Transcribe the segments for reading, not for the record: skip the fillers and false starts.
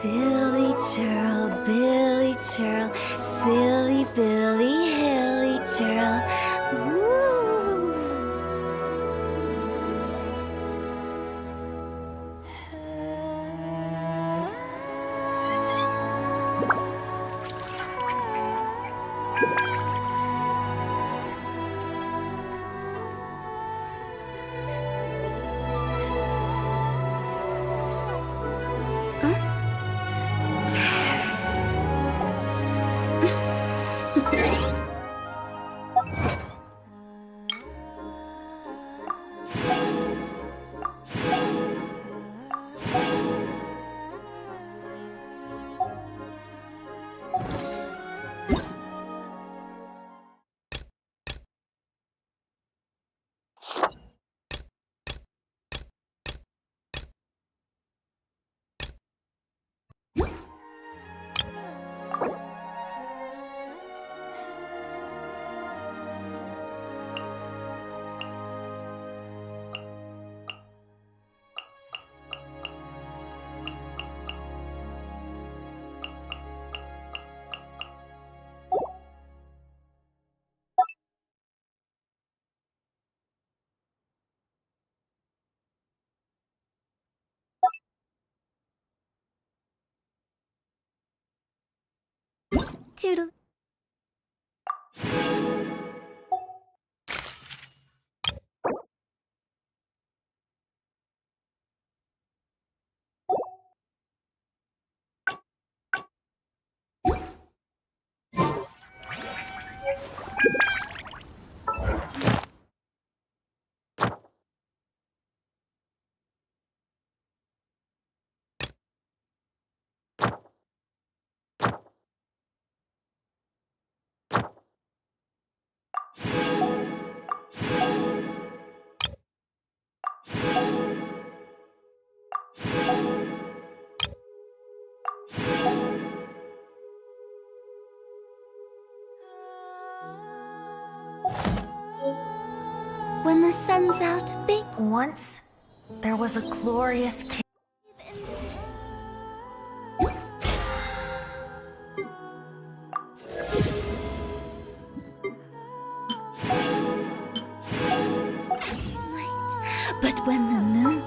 Silly churl, Billy churl, silly Billy, hilly churl. Woo. Toodle. When the sun's out, big. Once, there was a glorious king. But when the moon...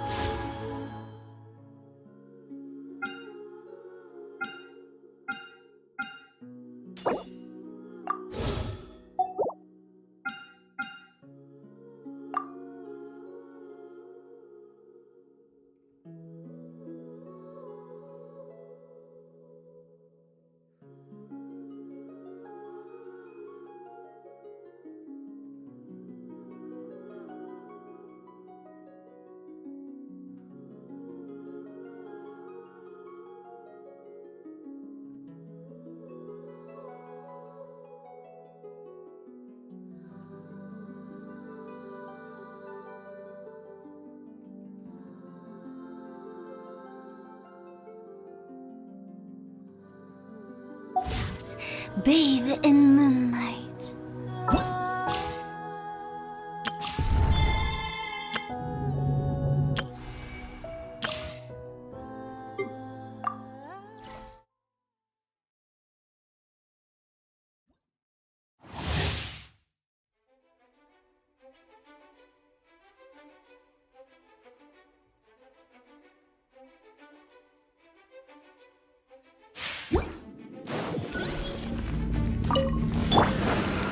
bathe in moonlight.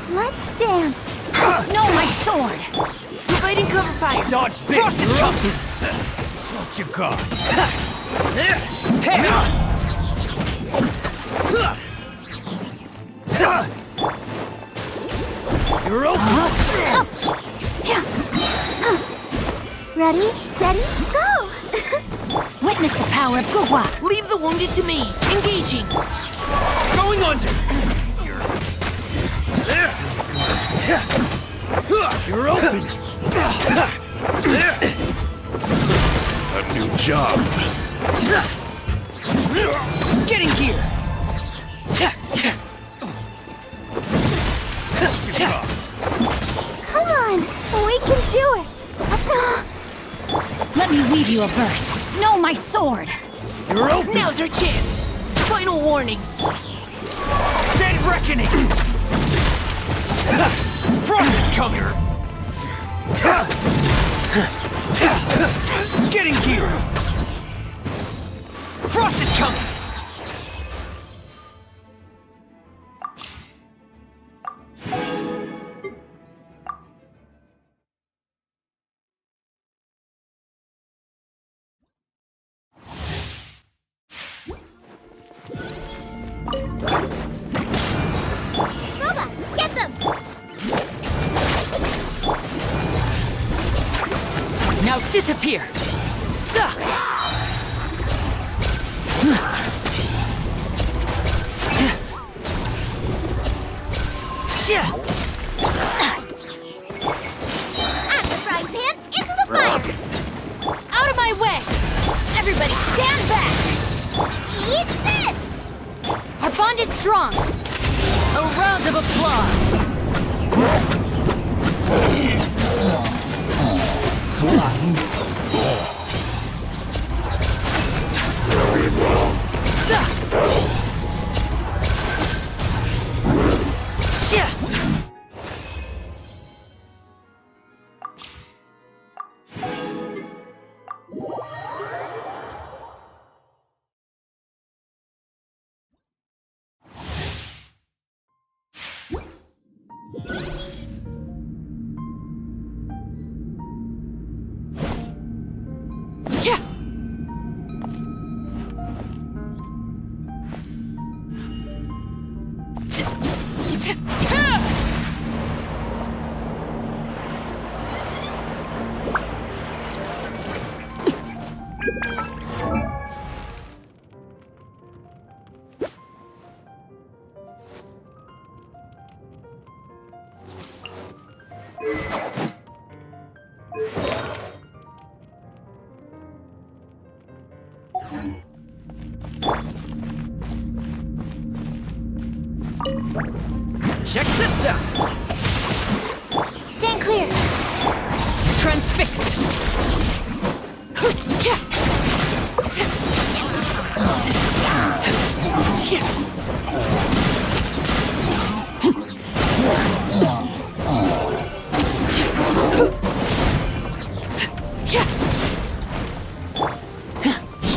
Let's dance. No, my sword. Evading cover fire. Dodge this! Force it up. What you got? You're open! Ready, steady, go! Witness the power of Gugwa. Leave the wounded to me. Engaging. Going under! You're open! A new job. Getting here. Come on, we can do it. Let me weave you a verse. No, my sword. You're open! Now's our chance! Final warning! Dead reckoning! Frost is coming! Getting gear! Frost is coming! Boba, get them! Now disappear! Out of the frying pan, into the fire! Out of my way! Everybody stand back! Eat this! Our bond is strong! A round of applause! Check this out! Stand clear! Transfixed!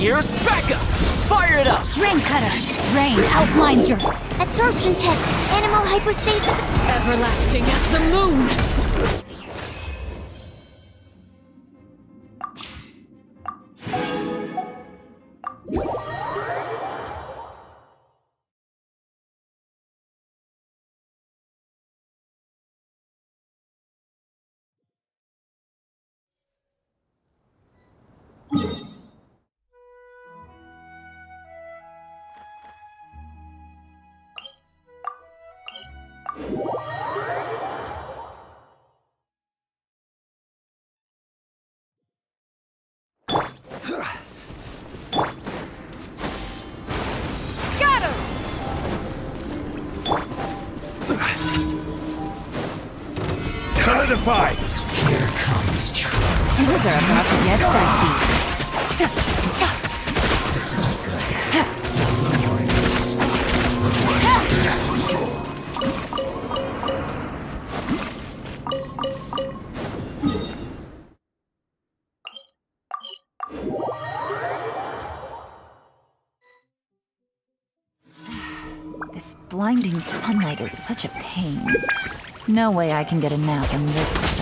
Here's backup! Fire it up! Rain cutter! Rain outlines your absorption test! Animal hypostasis! Everlasting as the moon! Solidified! Here comes trouble. Things are about to get dicey. This isn't good. This blinding sunlight is such a pain. No way I can get a nap in this weather.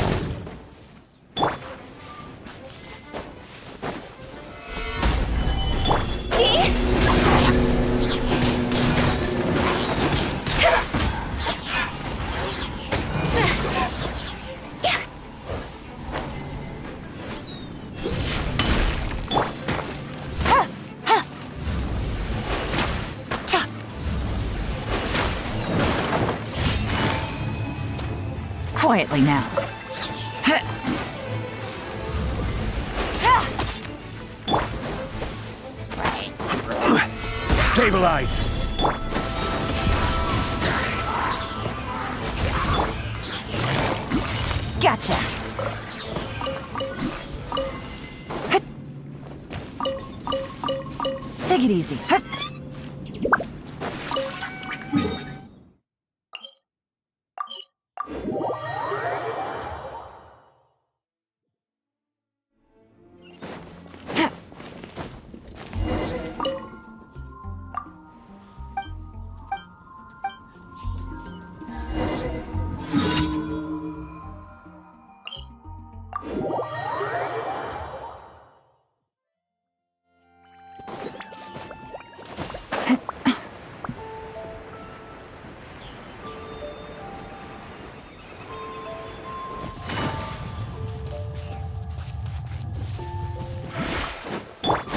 Quietly now. Stabilize! Gotcha. Take it easy. Hup.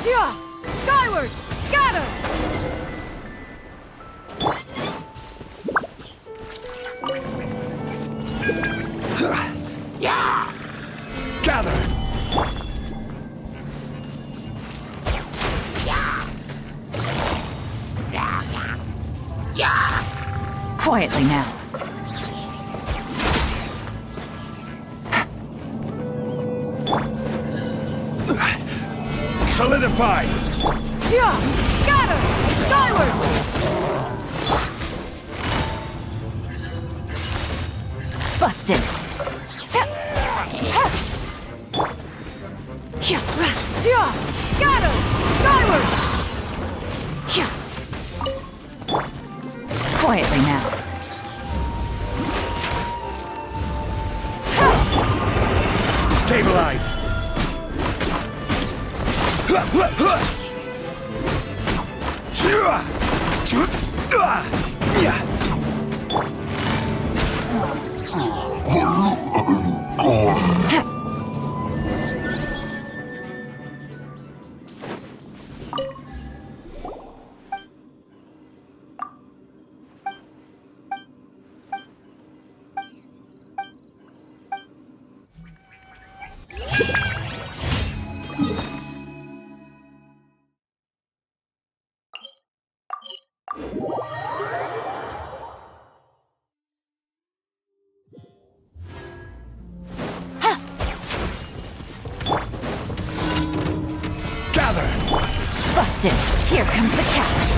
Yeah! Skyward! Scatter! Gather! Quietly now. Solidify! Yeah! Scatter! Skyward! Busted. Yeah! Scatter! Skyward! Quietly now. Stabilize! Gather! Busted. Here comes the catch.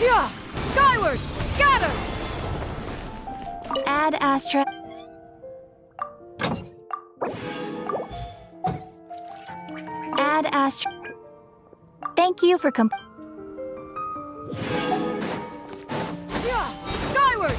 Yeah! Skyward! Scatter! Add Astra. Add Astra. Thank you for Yeah! Skyward!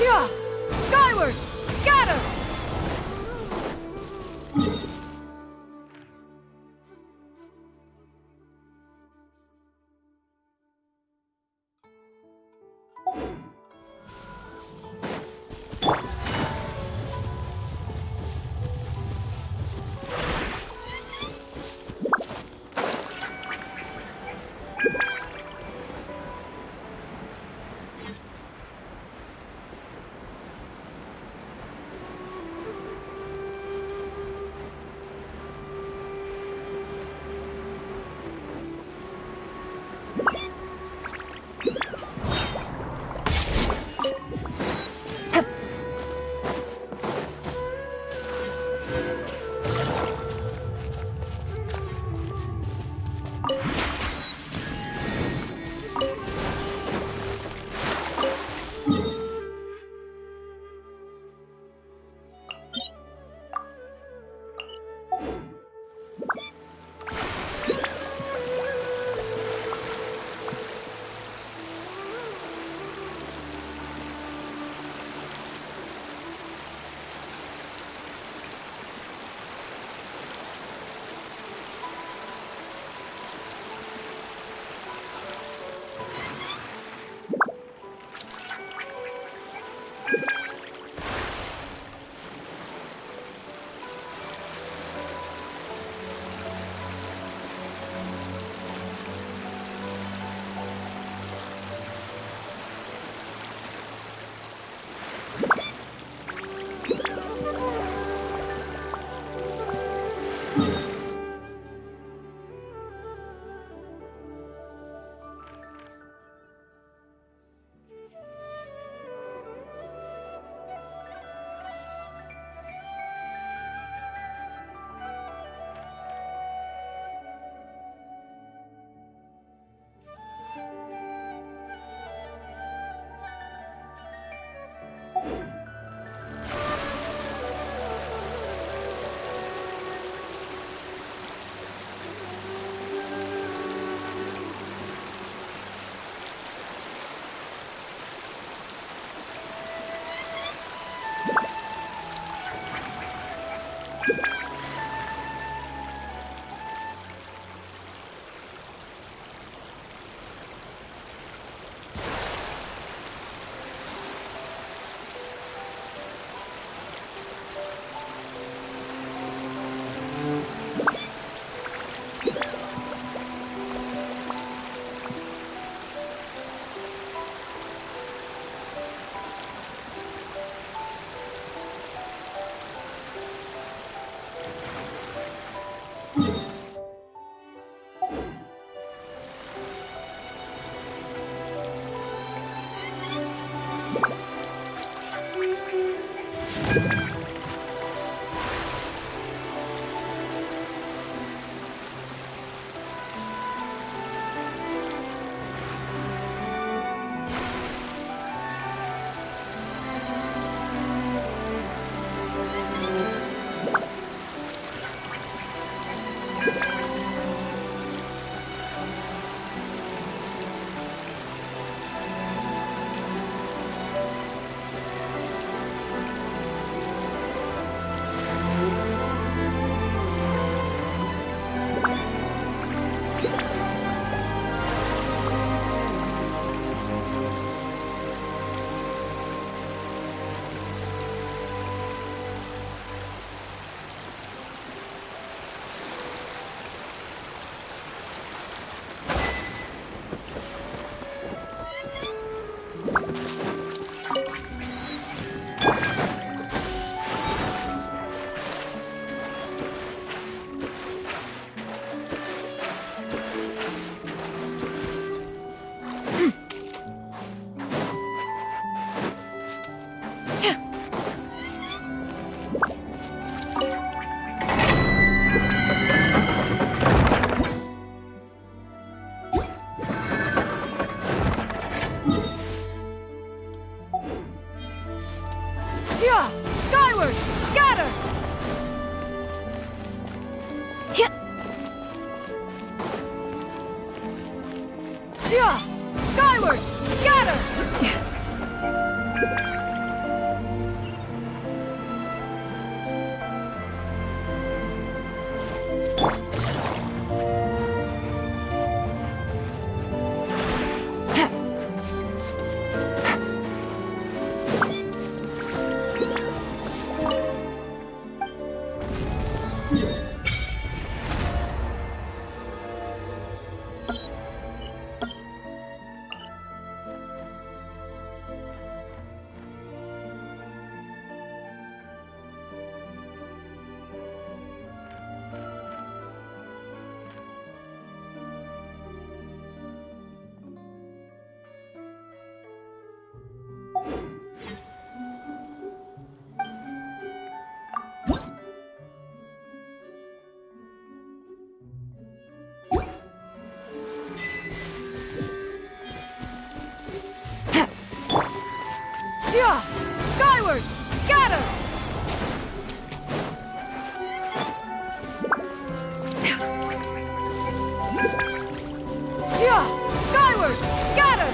Yeah! Skyward! Scatter! Yeah! Skyward! Scatter! Yeah! Skyward! Scatter! Yeah! Skyward! Scatter!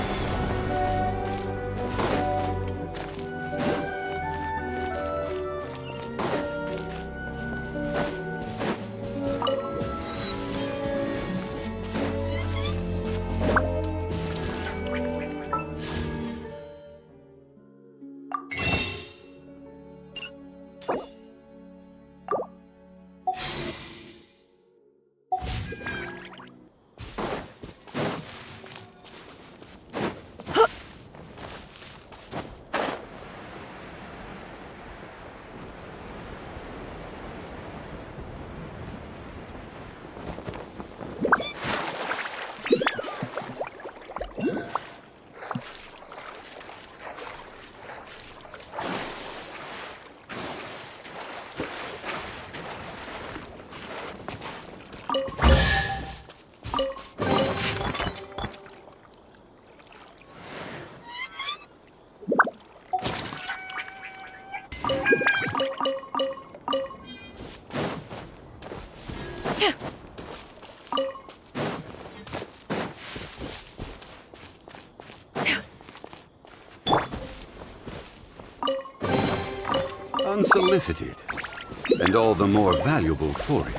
Unsolicited, and all the more valuable for it.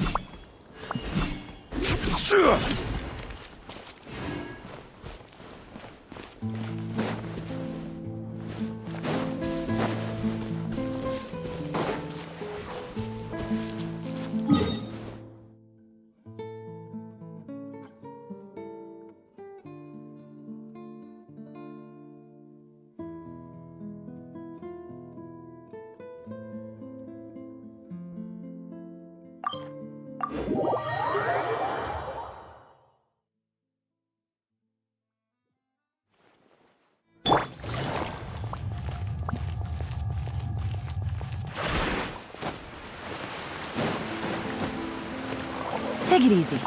Take it easy.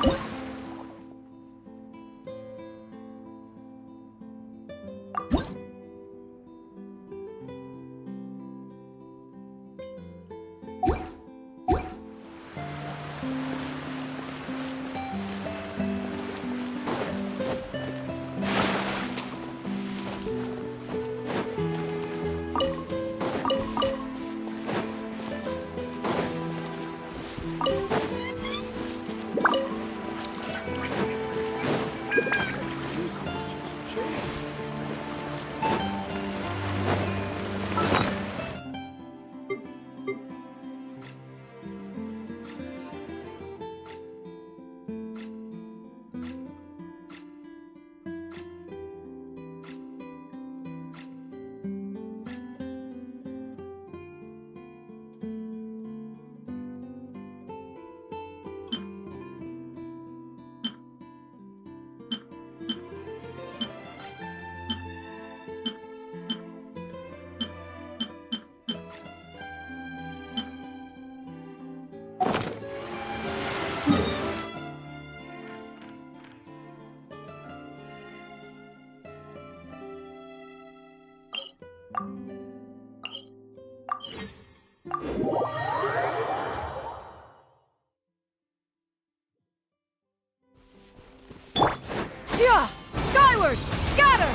Skyward! Scatter!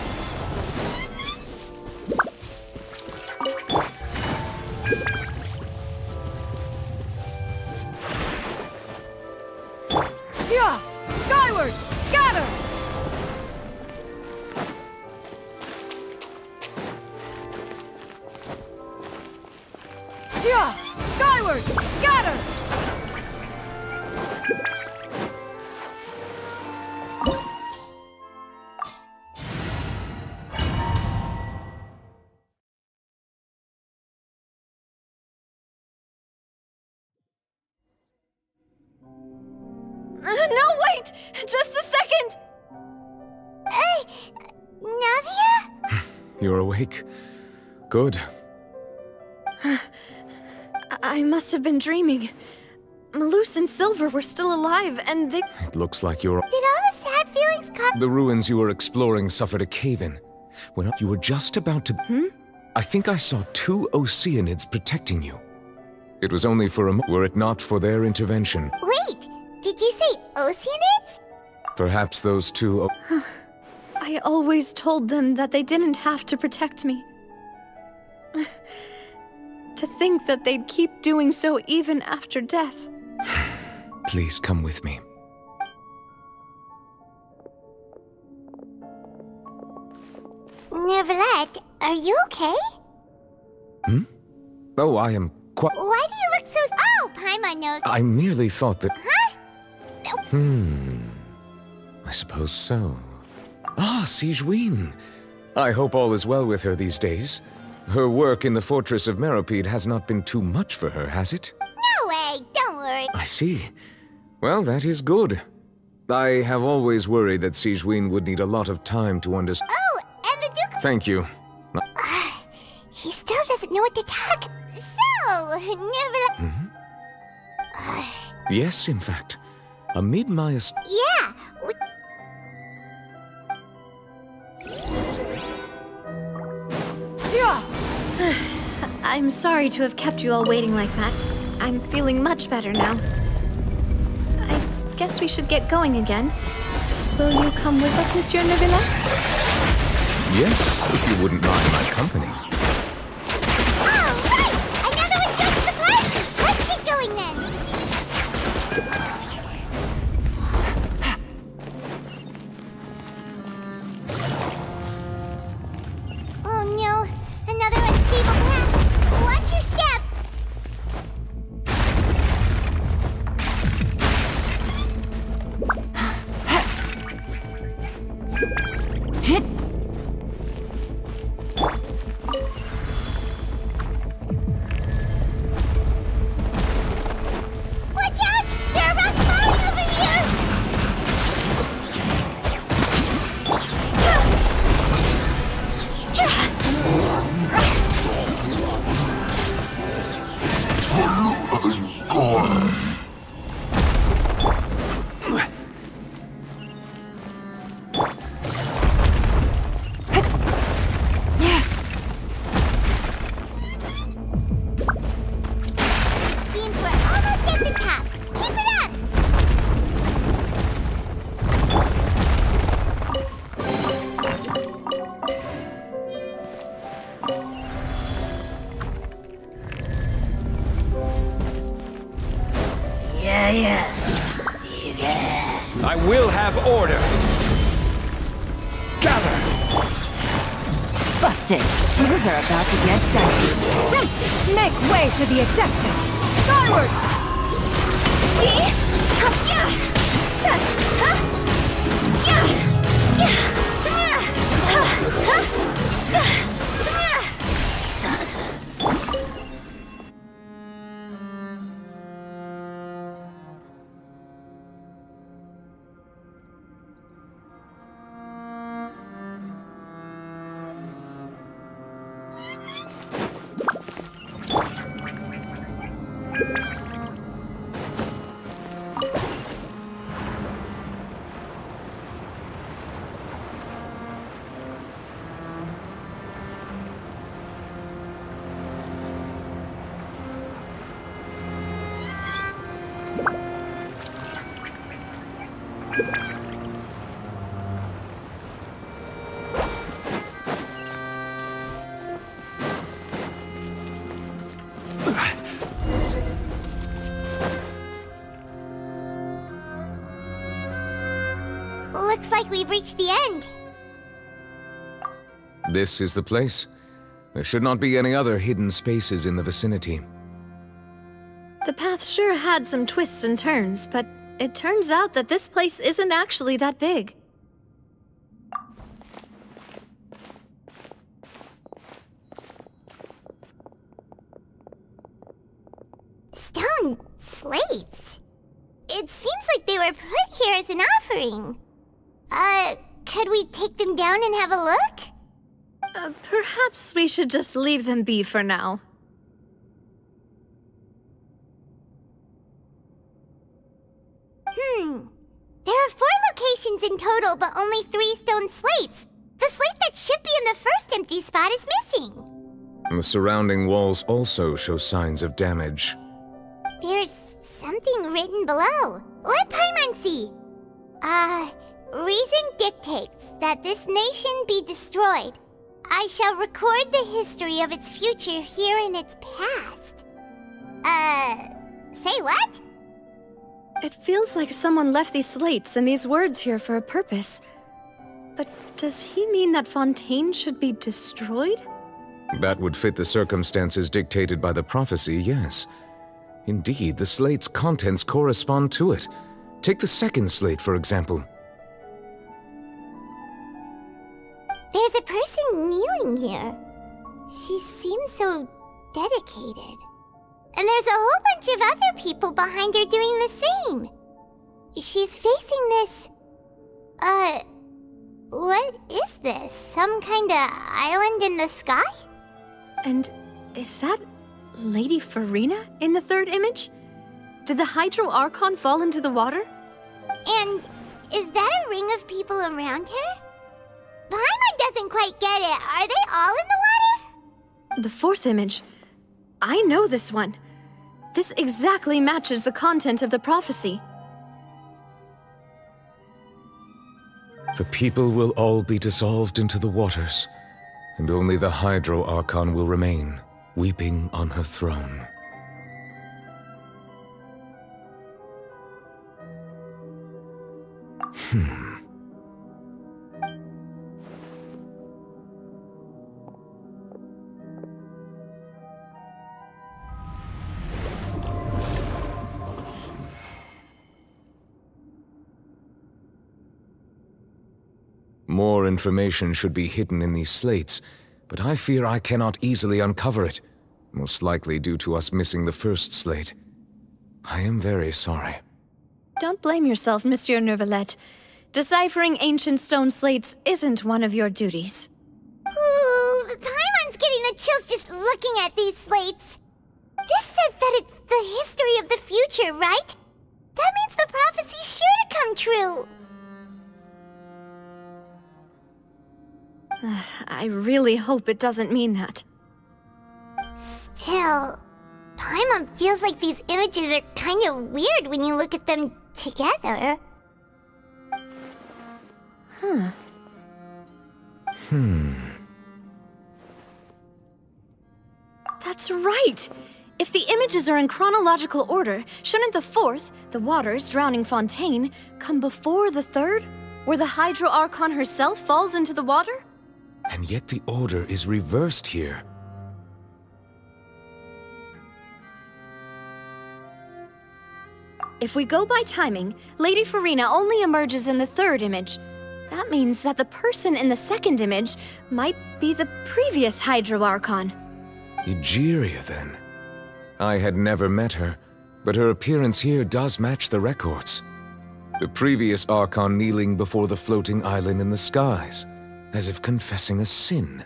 Yeah! Skyward! Scatter! Yeah! Skyward! Scatter! No, wait! Just a second! Navia? You're awake? Good. I must have been dreaming. Malus and Silver were still alive, and they... It looks like you're... Did all the sad feelings come? The ruins you were exploring suffered a cave-in. When you were just about to... I think I saw 2 Oceanids protecting you. It was only for a were it not for their intervention. Wait! Did you say Oceanids? Perhaps those 2 I always told them that they didn't have to protect me. To think that they'd keep doing so even after death. Please come with me. Neverlet, are you okay? Oh, I am quite... Why do you look so... Oh, Paimon knows. I merely thought that... Huh? I suppose so. Ah, Sigewinne. I hope all is well with her these days. Her work in the Fortress of Meropide has not been too much for her, has it? No way, don't worry. I see. Well, that is good. I have always worried that Sigewinne would need a lot of time to understand. Oh, and the Duke... Thank you. He still doesn't know what to talk. So, Neverlet... Yes, in fact. Amid my... Yeah, Yeah! I'm sorry to have kept you all waiting like that. I'm feeling much better now. I guess we should get going again. Will you come with us, Monsieur Neverlet? Yes, if you wouldn't mind my company. All right! Another one goes to the party! Let's get going then! Oh no! Another unstable path! Watch your step! Watch out! There are rocks falling over here! Seems we're almost at the top. Keep it up! I will have order. Gather! Busted. Things are about to get dicey. Make way for the Adeptus! Skyward! Looks like we've reached the end. This is the place. There should not be any other hidden spaces in the vicinity. The path sure had some twists and turns, but it turns out that this place isn't actually that big. Stone slates? It seems like they were put here as an offering. Could we take them down and have a look? Perhaps we should just leave them be for now. There are 4 locations in total, but only 3 stone slates. The slate that should be in the first empty spot is missing. The surrounding walls also show signs of damage. There's something written below. Let Paimon see. Reason dictates that this nation be destroyed. I shall record the history of its future here in its past. Say what? It feels like someone left these slates and these words here for a purpose. But does he mean that Fontaine should be destroyed? That would fit the circumstances dictated by the prophecy, yes. Indeed, the slate's contents correspond to it. Take the second slate, for example. There's a person kneeling here. She seems so dedicated. And there's a whole bunch of other people behind her doing the same. She's facing this... what is this? Some kind of island in the sky? And is that Lady Farina in the third image? Did the Hydro Archon fall into the water? And is that a ring of people around her? Paimon doesn't quite get it. Are they all in the water? The fourth image. I know this one. This exactly matches the content of the prophecy. The people will all be dissolved into the waters, and only the Hydro Archon will remain, weeping on her throne. More information should be hidden in these slates, but I fear I cannot easily uncover it, most likely due to us missing the first slate. I am very sorry. Don't blame yourself, Monsieur Neuvillette. Deciphering ancient stone slates isn't one of your duties. Ooh, Paimon's getting the chills just looking at these slates. This says that it's the history of the future, right? That means the prophecy's sure to come true. I really hope it doesn't mean that. Still, Paimon feels like these images are kind of weird when you look at them together. That's right! If the images are in chronological order, shouldn't the fourth, the waters drowning Fontaine, come before the third, where the Hydro Archon herself falls into the water? And yet the order is reversed here. If we go by timing, Lady Farina only emerges in the third image. That means that the person in the second image might be the previous Hydro Archon. Egeria, then. I had never met her, but her appearance here does match the records. The previous Archon kneeling before the floating island in the skies, as if confessing a sin.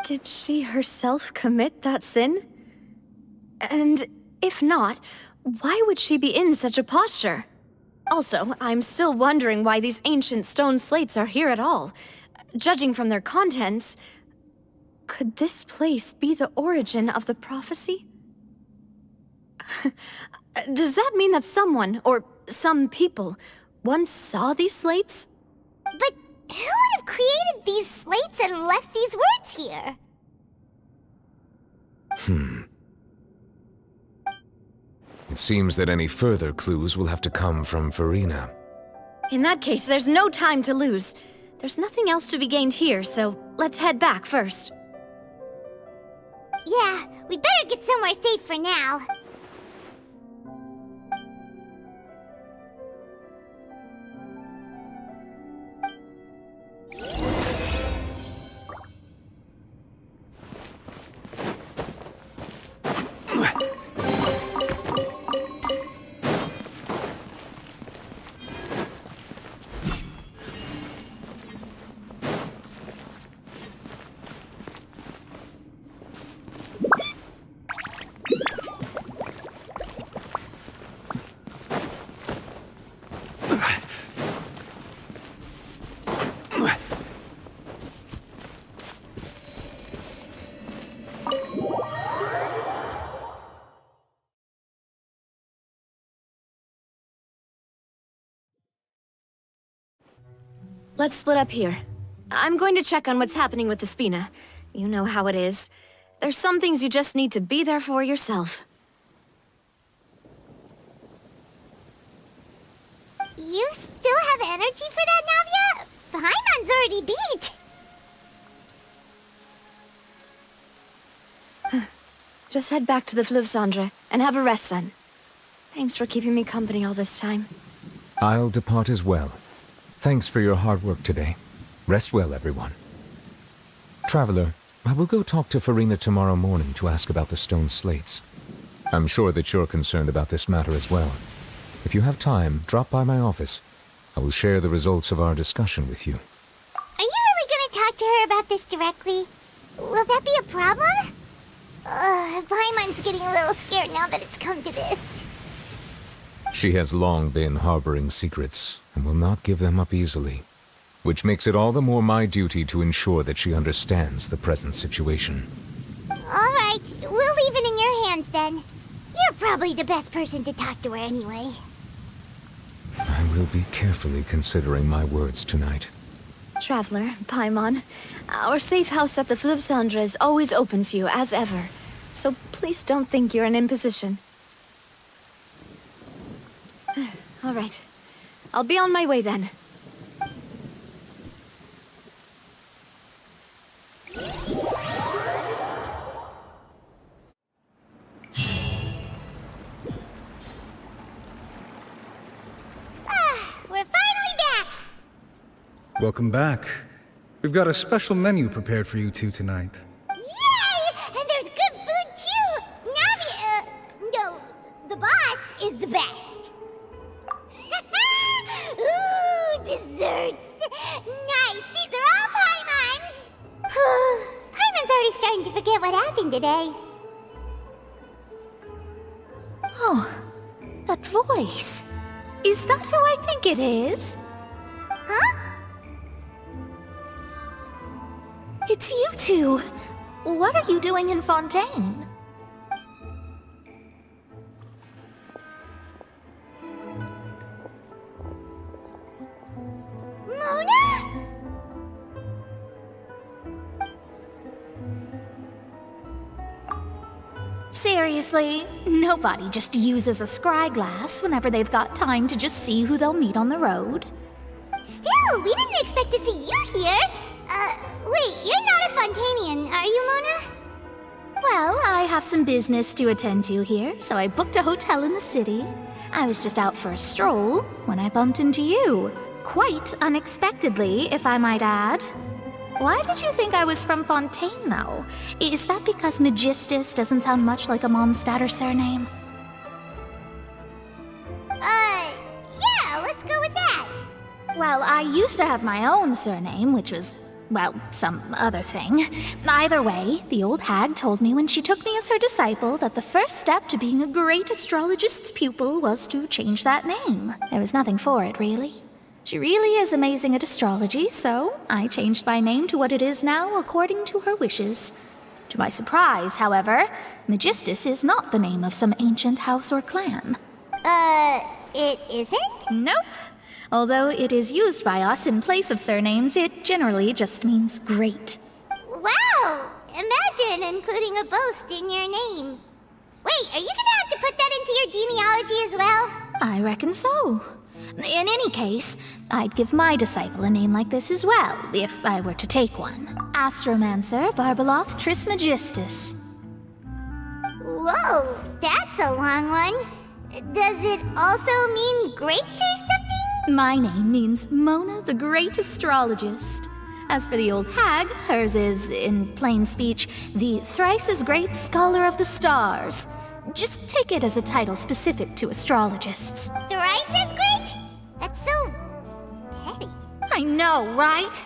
Did she herself commit that sin? And if not, why would she be in such a posture? Also, I'm still wondering why these ancient stone slates are here at all. Judging from their contents, could this place be the origin of the prophecy? Does that mean that someone, or some people, once saw these slates? But who would have created these slates and left these words here? It seems that any further clues will have to come from Farina. In that case, there's no time to lose. There's nothing else to be gained here, so let's head back first. Yeah, we better get somewhere safe for now. Let's split up here. I'm going to check on what's happening with the Spina. You know how it is. There's some things you just need to be there for yourself. You still have energy for that, Navia? Paimon's already beat. Just head back to the Fluvsandre and have a rest then. Thanks for keeping me company all this time. I'll depart as well. Thanks for your hard work today. Rest well, everyone. Traveler, I will go talk to Farina tomorrow morning to ask about the stone slates. I'm sure that you're concerned about this matter as well. If you have time, drop by my office. I will share the results of our discussion with you. Are you really gonna talk to her about this directly? Will that be a problem? Paimon's getting a little scared now that it's come to this. She has long been harboring secrets and will not give them up easily, which makes it all the more my duty to ensure that she understands the present situation. All right, we'll leave it in your hands then. You're probably the best person to talk to her anyway. I will be carefully considering my words tonight. Traveler, Paimon, our safe house at the Fluvsandre is always open to you, as ever. So please don't think you're an imposition. All right. I'll be on my way then. We're finally back! Welcome back. We've got a special menu prepared for you two tonight. Yay! And there's good food too! Navi, no, the boss is the best. Ooh, desserts! Nice! These are all Paimon's! Paimon's already starting to forget what happened today. Oh, that voice. Is that who I think it is? Huh? It's you two. What are you doing in Fontaine? Mona? Seriously, nobody just uses a scry glass whenever they've got time to just see who they'll meet on the road. Still, we didn't expect to see you here. Wait, you're not a Fontanian, are you, Mona? Well, I have some business to attend to here, so I booked a hotel in the city. I was just out for a stroll when I bumped into you. Quite unexpectedly, if I might add. Why did you think I was from Fontaine, though? Is that because Magistus doesn't sound much like a Mondstatter surname? Yeah, let's go with that. Well, I used to have my own surname, which was, well, some other thing. Either way, the old hag told me when she took me as her disciple that the first step to being a great astrologist's pupil was to change that name. There was nothing for it, really. She really is amazing at astrology, so I changed my name to what it is now according to her wishes. To my surprise, however, Magistus is not the name of some ancient house or clan. It isn't? Nope. Although it is used by us in place of surnames, it generally just means great. Wow! Imagine including a boast in your name. Wait, are you gonna have to put that into your genealogy as well? I reckon so. In any case, I'd give my disciple a name like this as well, if I were to take one. Astromancer Barbeloth Trismegistus. Whoa, that's a long one. Does it also mean great or something? My name means Mona the Great Astrologist. As for the old hag, hers is, in plain speech, the thrice as great Scholar of the Stars. Just take it as a title specific to astrologists. Thrice as great? That's so petty. I know, right?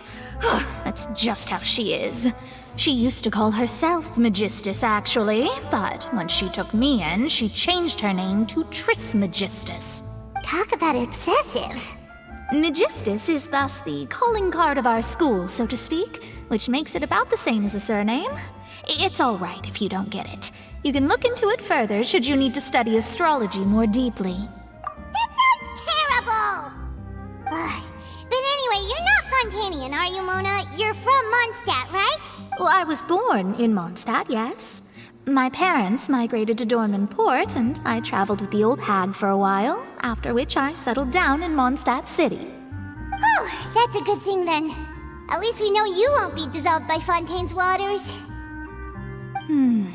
That's just how she is. She used to call herself Megistus, actually, but when she took me in, she changed her name to Trismegistus. Talk about excessive. Megistus is thus the calling card of our school, so to speak, which makes it about the same as a surname. It's all right if you don't get it. You can look into it further should you need to study astrology more deeply. That sounds terrible! Ugh. But anyway, you're not Fontanian, are you, Mona? You're from Mondstadt, right? Well, I was born in Mondstadt, yes. My parents migrated to Dornman Port, and I traveled with the old hag for a while, after which I settled down in Mondstadt City. Oh, that's a good thing then. At least we know you won't be dissolved by Fontaine's waters.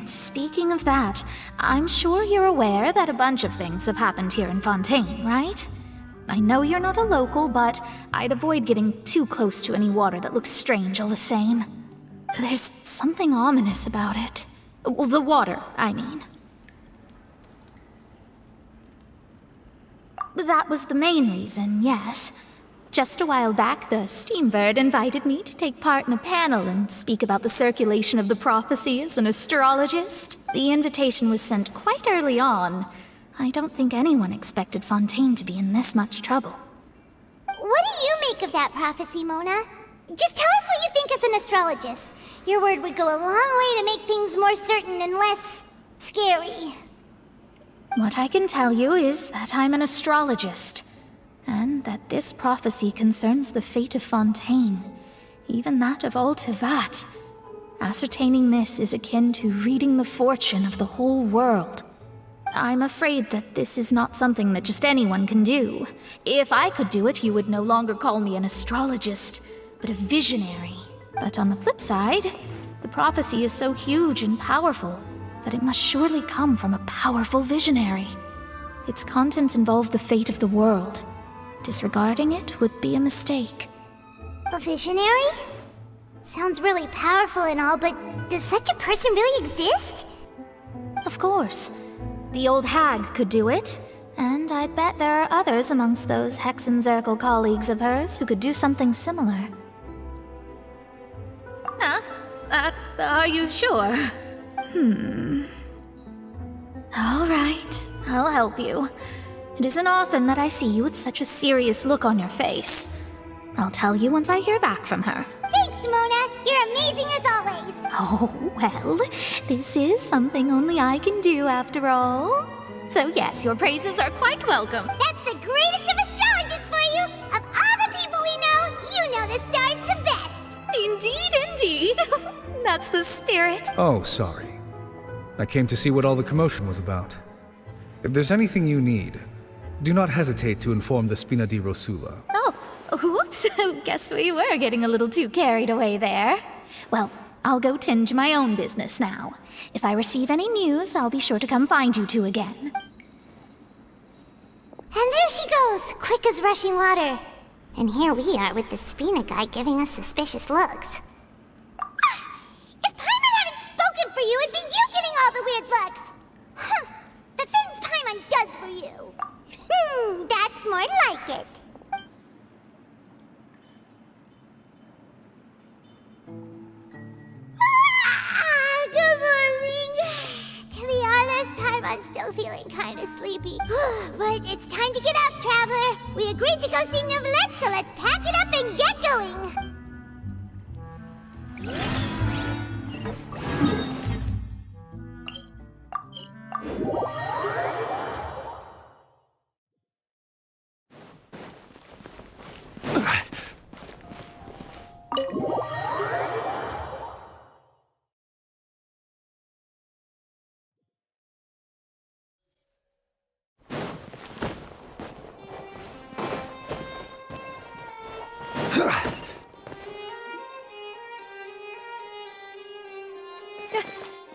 Speaking of that, I'm sure you're aware that a bunch of things have happened here in Fontaine, right? I know you're not a local, but I'd avoid getting too close to any water that looks strange all the same. There's something ominous about it. Well, the water, I mean. That was the main reason, yes. Just a while back, the Steambird invited me to take part in a panel and speak about the circulation of the prophecy as an astrologist. The invitation was sent quite early on. I don't think anyone expected Fontaine to be in this much trouble. What do you make of that prophecy, Mona? Just tell us what you think as an astrologist. Your word would go a long way to make things more certain and less scary. What I can tell you is that I'm an astrologist, and that this prophecy concerns the fate of Fontaine, even that of all Tevat. Ascertaining this is akin to reading the fortune of the whole world. I'm afraid that this is not something that just anyone can do. If I could do it, you would no longer call me an astrologist, but a visionary. But on the flip side, the prophecy is so huge and powerful that it must surely come from a powerful visionary. Its contents involve the fate of the world. Disregarding it would be a mistake. A visionary? Sounds really powerful and all, but does such a person really exist? Of course. The old hag could do it, and I'd bet there are others amongst those Hexenzirkel colleagues of hers who could do something similar. Huh? Are you sure? All right, I'll help you. It isn't often that I see you with such a serious look on your face. I'll tell you once I hear back from her. Thanks, Mona. You're amazing as always. Oh, well, this is something only I can do after all. So yes, your praises are quite welcome. That's the greatest of astrologists for you. Of all the people we know, you know the star's the best. Indeed, indeed. That's the spirit. Oh, sorry. I came to see what all the commotion was about. If there's anything you need, do not hesitate to inform the Spina di Rosula. Oh, whoops. Guess we were getting a little too carried away there. Well, I'll go tend to my own business now. If I receive any news, I'll be sure to come find you two again. And there she goes, quick as rushing water. And here we are with the Spina guy giving us suspicious looks. If Paimon hadn't spoken for you, it'd be you getting all the weird looks. The things Paimon does for you. That's more like it. Good morning. To be honest, Paimon's still feeling kind of sleepy. But it's time to get up, traveler. We agreed to go see Neuvillette, so let's pack it up and get going.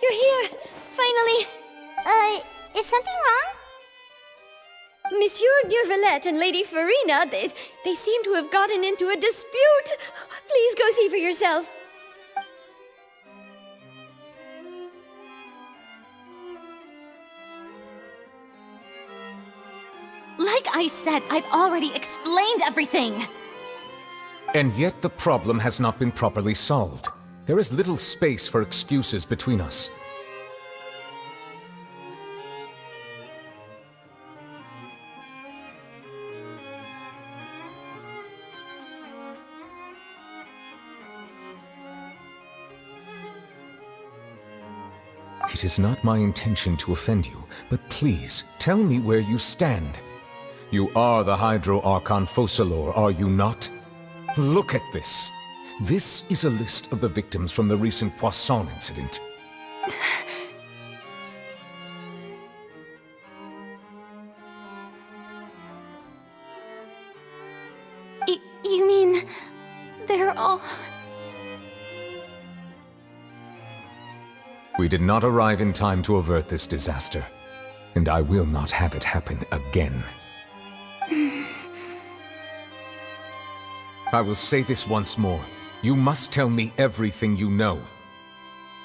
You're here! Finally! Is something wrong? Monsieur Neurvalette and Lady Farina, they seem to have gotten into a dispute. Please go see for yourself. Like I said, I've already explained everything. And yet the problem has not been properly solved. There is little space for excuses between us. It is not my intention to offend you, but please, tell me where you stand. You are the Hydro Archon Focalor, are you not? Look at this. This is a list of the victims from the recent Poisson incident. You mean... they're all... We did not arrive in time to avert this disaster, and I will not have it happen again. I will say this once more. You must tell me everything you know.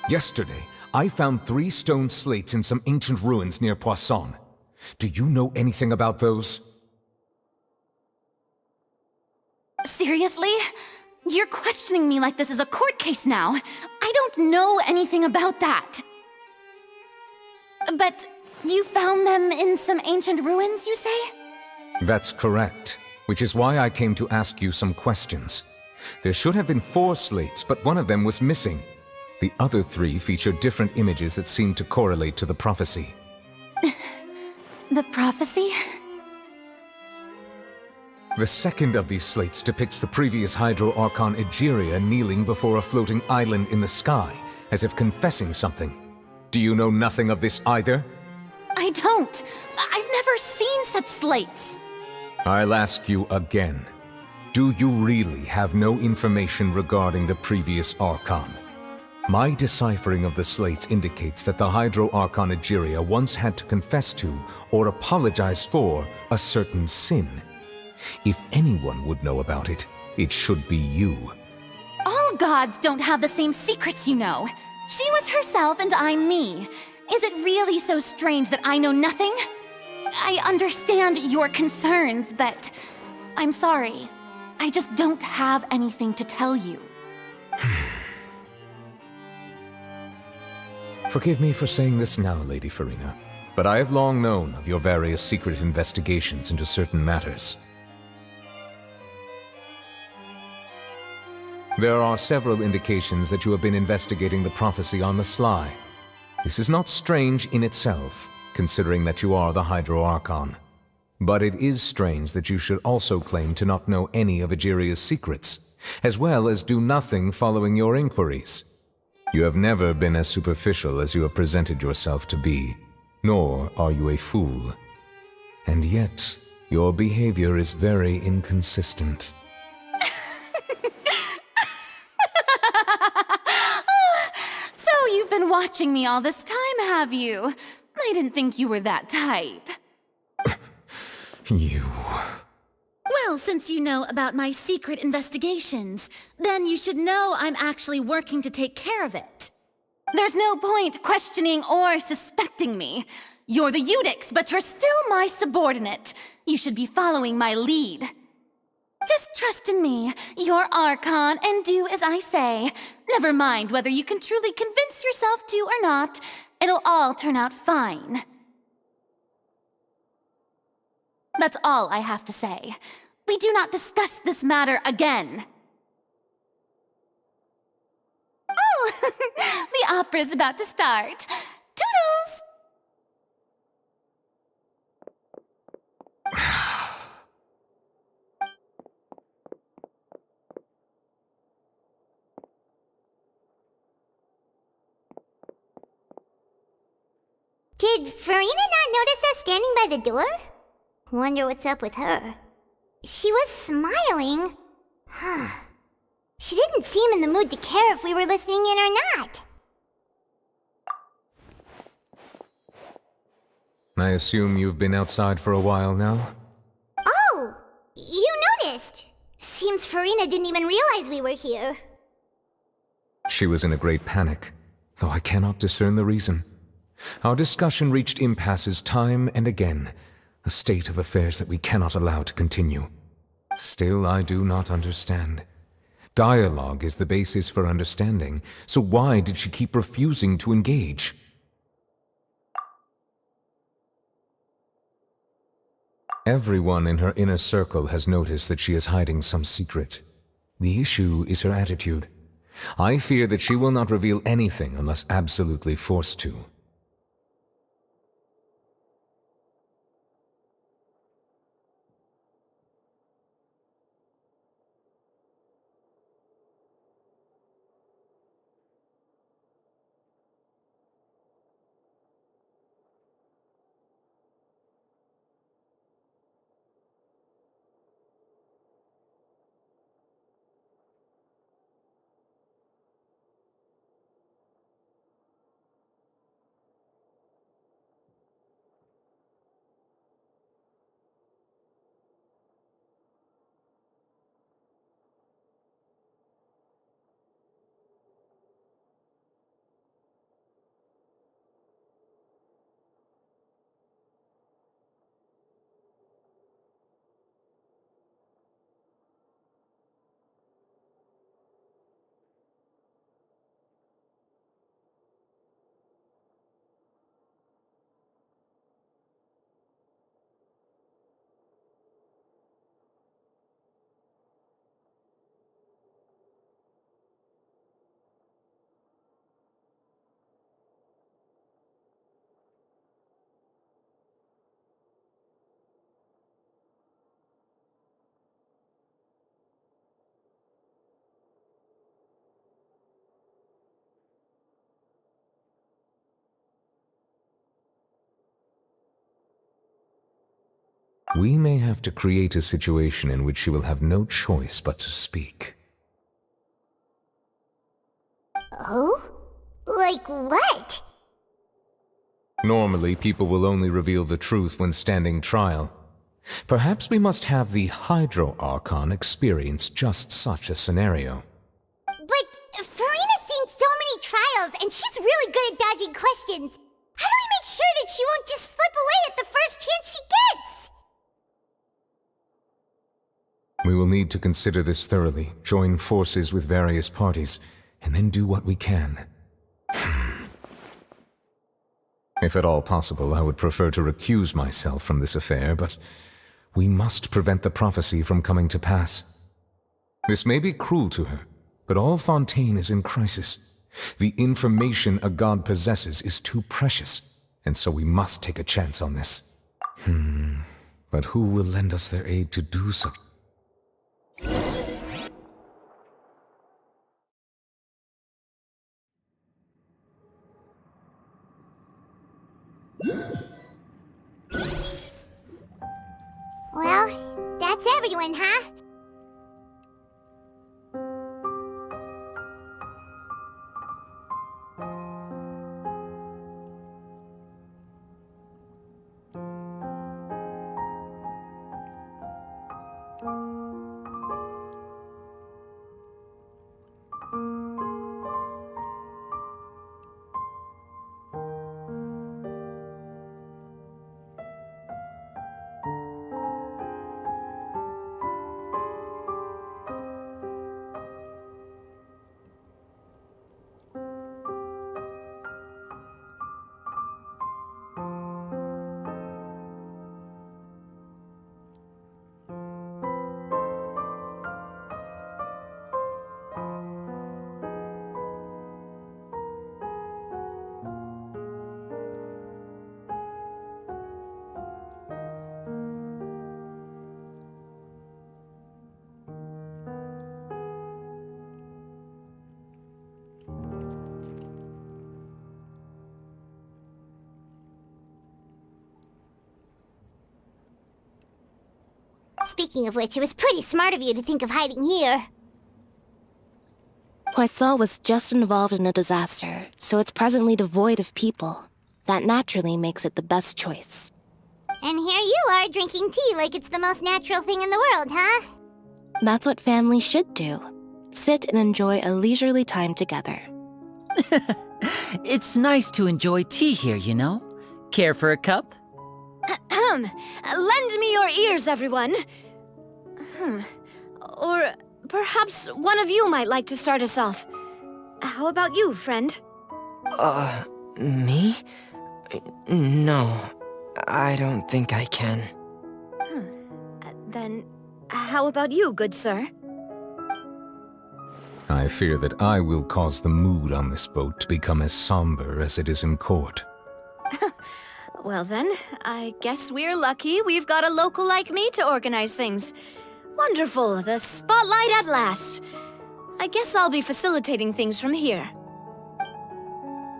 Yesterday, I found 3 stone slates in some ancient ruins near Poisson. Do you know anything about those? Seriously? You're questioning me like this is a court case now. I don't know anything about that. But you found them in some ancient ruins, you say? That's correct, which is why I came to ask you some questions. There should have been 4 slates, but one of them was missing. The other 3 feature different images that seem to correlate to the prophecy. The prophecy? The second of these slates depicts the previous Hydro Archon Egeria kneeling before a floating island in the sky, as if confessing something. Do you know nothing of this either? I don't. I've never seen such slates. I'll ask you again. Do you really have no information regarding the previous Archon? My deciphering of the slates indicates that the Hydro Archon Egeria once had to confess to, or apologize for, a certain sin. If anyone would know about it, it should be you. All gods don't have the same secrets, you know. She was herself and I'm me. Is it really so strange that I know nothing? I understand your concerns, but I'm sorry. I just don't have anything to tell you. Forgive me for saying this now, Lady Farina, but I have long known of your various secret investigations into certain matters. There are several indications that you have been investigating the prophecy on the sly. This is not strange in itself, considering that you are the Hydro Archon. But it is strange that you should also claim to not know any of Egeria's secrets, as well as do nothing following your inquiries. You have never been as superficial as you have presented yourself to be, nor are you a fool. And yet, your behavior is very inconsistent. So you've been watching me all this time, have you? I didn't think you were that type. You... Well, since you know about my secret investigations, then you should know I'm actually working to take care of it. There's no point questioning or suspecting me. You're the Eudix, but you're still my subordinate. You should be following my lead. Just trust in me, you're Archon, and do as I say. Never mind whether you can truly convince yourself to or not. It'll all turn out fine. That's all I have to say. We do not discuss this matter again. Oh, the opera's about to start. Toodles! Did Farina not notice us standing by the door? Wonder what's up with her. She was smiling. Huh. She didn't seem in the mood to care if we were listening in or not. I assume you've been outside for a while now? Oh, you noticed. Seems Farina didn't even realize we were here. She was in a great panic, though I cannot discern the reason. Our discussion reached impasses time and again, a state of affairs that we cannot allow to continue. Still, I do not understand. Dialogue is the basis for understanding, so why did she keep refusing to engage? Everyone in her inner circle has noticed that she is hiding some secret. The issue is her attitude. I fear that she will not reveal anything unless absolutely forced to. We may have to create a situation in which she will have no choice but to speak. Oh? Like what? Normally, people will only reveal the truth when standing trial. Perhaps we must have the Hydro Archon experience just such a scenario. But Farina's seen so many trials, and she's really good at dodging questions. How do we make sure that she won't just slip away at the first chance she gets? We will need to consider this thoroughly, join forces with various parties, and then do what we can. If at all possible, I would prefer to recuse myself from this affair, but we must prevent the prophecy from coming to pass. This may be cruel to her, but all Fontaine is in crisis. The information a god possesses is too precious, and so we must take a chance on this. But who will lend us their aid to do so? Well, that's everyone, huh? Speaking of which, it was pretty smart of you to think of hiding here. Poisson was just involved in a disaster, so it's presently devoid of people. That naturally makes it the best choice. And here you are drinking tea like it's the most natural thing in the world, huh? That's what family should do. Sit and enjoy a leisurely time together. It's nice to enjoy tea here, you know? Care for a cup? Lend me your ears, everyone. Or perhaps one of you might like to start us off. How about you, friend? Me? No, I don't think I can. Then, how about you, good sir? I fear that I will cause the mood on this boat to become as somber as it is in court. Well then, I guess we're lucky we've got a local like me to organize things. Wonderful, the spotlight at last. I guess I'll be facilitating things from here.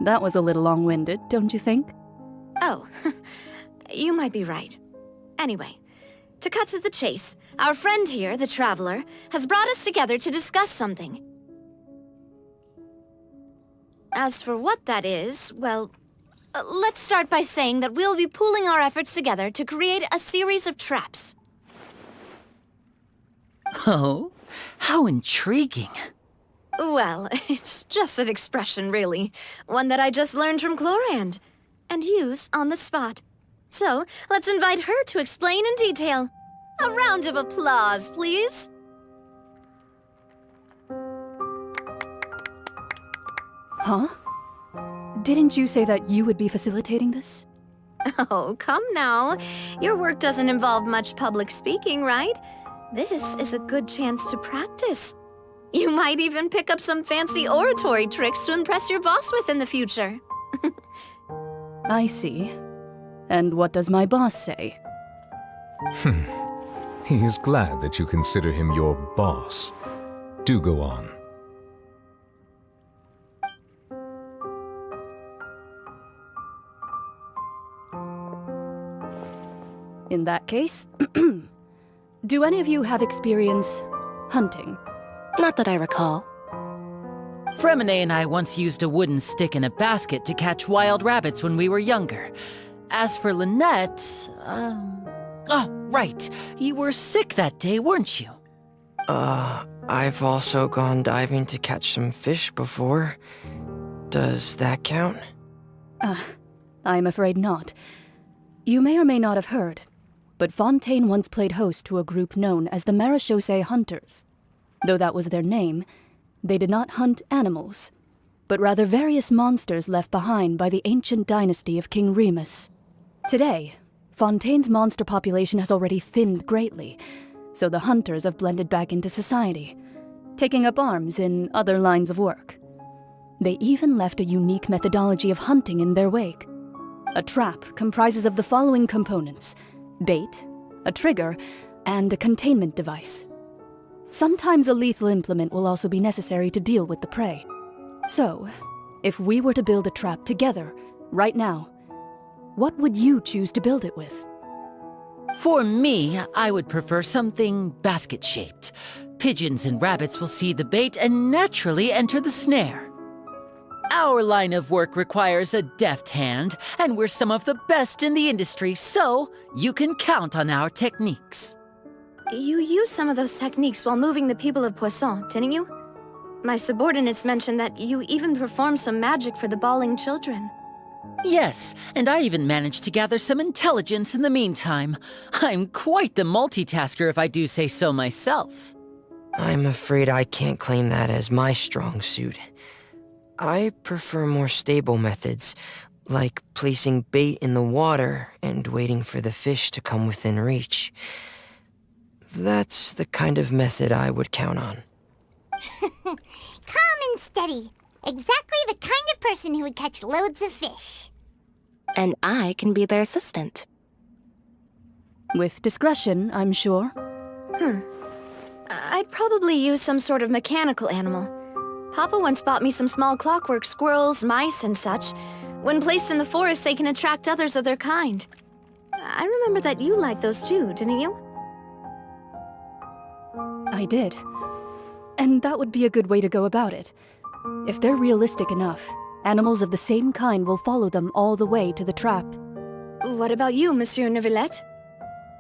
That was a little long-winded, don't you think? Oh, you might be right. Anyway, to cut to the chase, our friend here, the Traveler, has brought us together to discuss something. As for what that is, well, let's start by saying that we'll be pooling our efforts together to create a series of traps. Oh, how intriguing. Well, it's just an expression, really. One that I just learned from Chlorand, and used on the spot. So, let's invite her to explain in detail. A round of applause, please. Huh? Didn't you say that you would be facilitating this? Oh, come now. Your work doesn't involve much public speaking, right? This is a good chance to practice. You might even pick up some fancy oratory tricks to impress your boss with in the future. I see. And what does my boss say? He is glad that you consider him your boss. Do go on. In that case, do any of you have experience hunting? Not that I recall. Fremine and I once used a wooden stick in a basket to catch wild rabbits when we were younger. As for Lynette, oh, right. You were sick that day, weren't you? I've also gone diving to catch some fish before. Does that count? I'm afraid not. You may or may not have heard, but Fontaine once played host to a group known as the Marechaussee Hunters. Though that was their name, they did not hunt animals, but rather various monsters left behind by the ancient dynasty of King Remus. Today, Fontaine's monster population has already thinned greatly, so the hunters have blended back into society, taking up arms in other lines of work. They even left a unique methodology of hunting in their wake. A trap comprises of the following components: bait, a trigger, and a containment device. Sometimes a lethal implement will also be necessary to deal with the prey. So, if we were to build a trap together, right now, what would you choose to build it with? For me, I would prefer something basket-shaped. Pigeons and rabbits will see the bait and naturally enter the snare. Our line of work requires a deft hand, and we're some of the best in the industry, so you can count on our techniques. You used some of those techniques while moving the people of Poisson, didn't you? My subordinates mentioned that you even performed some magic for the bawling children. Yes, and I even managed to gather some intelligence in the meantime. I'm quite the multitasker if I do say so myself. I'm afraid I can't claim that as my strong suit. I prefer more stable methods, like placing bait in the water and waiting for the fish to come within reach. That's the kind of method I would count on. Calm and steady. Exactly the kind of person who would catch loads of fish. And I can be their assistant. With discretion, I'm sure. I'd probably use some sort of mechanical animal. Papa once bought me some small clockwork squirrels, mice, and such. When placed in the forest, they can attract others of their kind. I remember that you liked those too, didn't you? I did. And that would be a good way to go about it. If they're realistic enough, animals of the same kind will follow them all the way to the trap. What about you, Monsieur Neuvillette?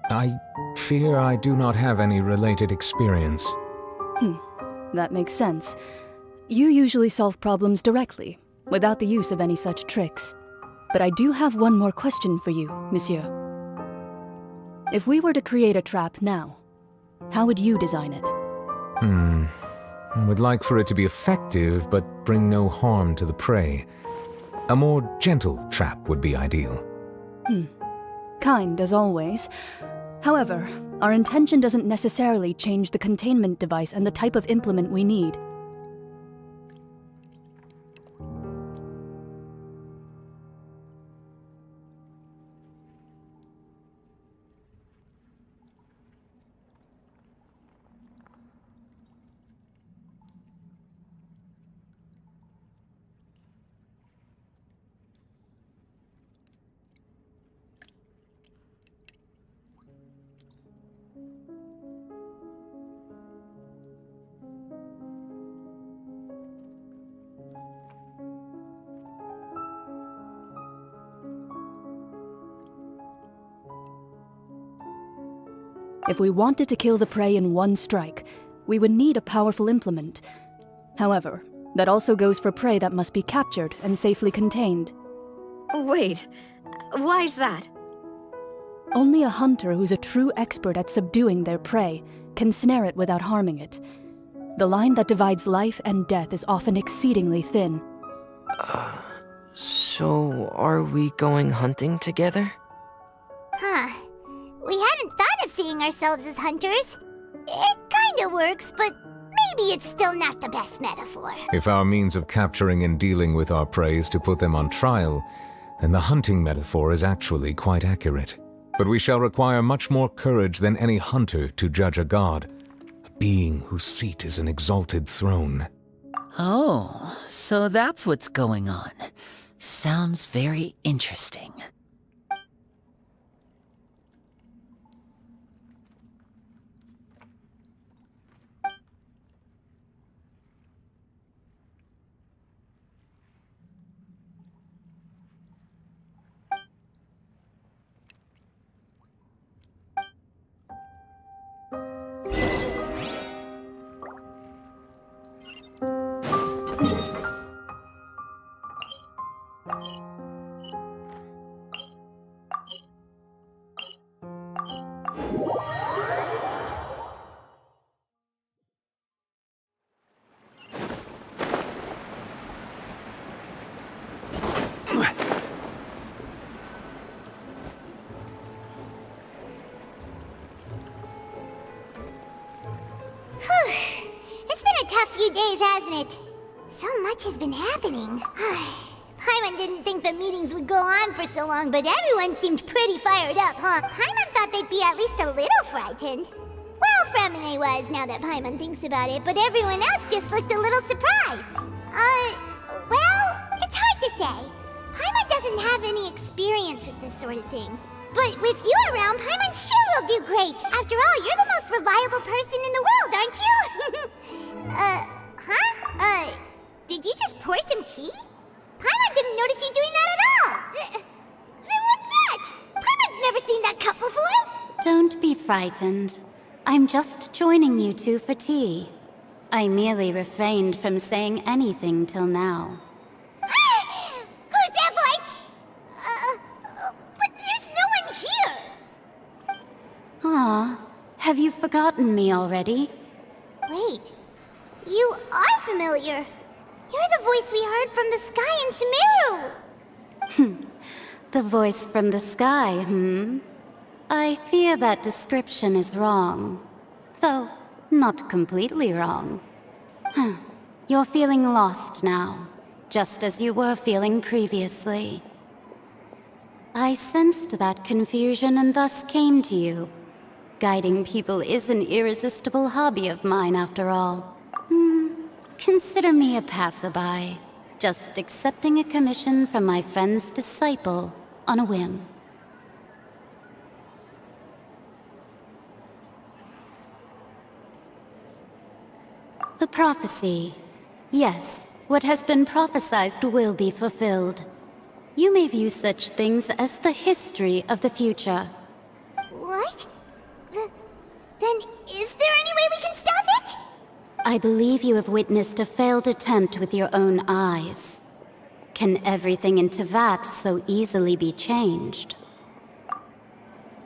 I fear I do not have any related experience. That makes sense. You usually solve problems directly, without the use of any such tricks. But I do have one more question for you, Monsieur. If we were to create a trap now, how would you design it? I would like for it to be effective, but bring no harm to the prey. A more gentle trap would be ideal. Kind, as always. However, our intention doesn't necessarily change the containment device and the type of implement we need. If we wanted to kill the prey in one strike, we would need a powerful implement. However, that also goes for prey that must be captured and safely contained. Wait, why's that? Only a hunter who's a true expert at subduing their prey can snare it without harming it. The line that divides life and death is often exceedingly thin. So are we going hunting together? Huh. We hadn't thought of seeing ourselves as hunters. It kinda works, but maybe it's still not the best metaphor. If our means of capturing and dealing with our prey is to put them on trial, then the hunting metaphor is actually quite accurate. But we shall require much more courage than any hunter to judge a god, a being whose seat is an exalted throne. Oh, so that's what's going on. Sounds very interesting. It's been a tough few days, hasn't it? So much has been happening. Paimon didn't think the meetings would go on for so long, but everyone seemed pretty fired up, huh? Paimon thought they'd be at least a little frightened. Well, Fremine was, now that Paimon thinks about it, but everyone else just looked a little surprised. Well, it's hard to say. Paimon doesn't have any experience with this sort of thing. But with you around, Paimon sure will do great. After all, you're the most reliable person in the world, aren't you? Did you just pour some tea? Paimon didn't notice you doing that at all. Then what's that? Paimon's never seen that cup before. Don't be frightened. I'm just joining you two for tea. I merely refrained from saying anything till now. Who's that voice? But there's no one here. Aw, have you forgotten me already? Wait, you are familiar. You're the voice we heard from the sky in Sumeru. The voice from the sky, I fear that description is wrong. Though, not completely wrong. You're feeling lost now, just as you were feeling previously. I sensed that confusion and thus came to you. Guiding people is an irresistible hobby of mine, after all. Consider me a passerby, just accepting a commission from my friend's disciple on a whim. the prophecy. Yes, what has been prophesied will be fulfilled. You may view such things as the history of the future. What? Then is there any way we can stop it? I believe you have witnessed a failed attempt with your own eyes. Can everything in Tevat so easily be changed?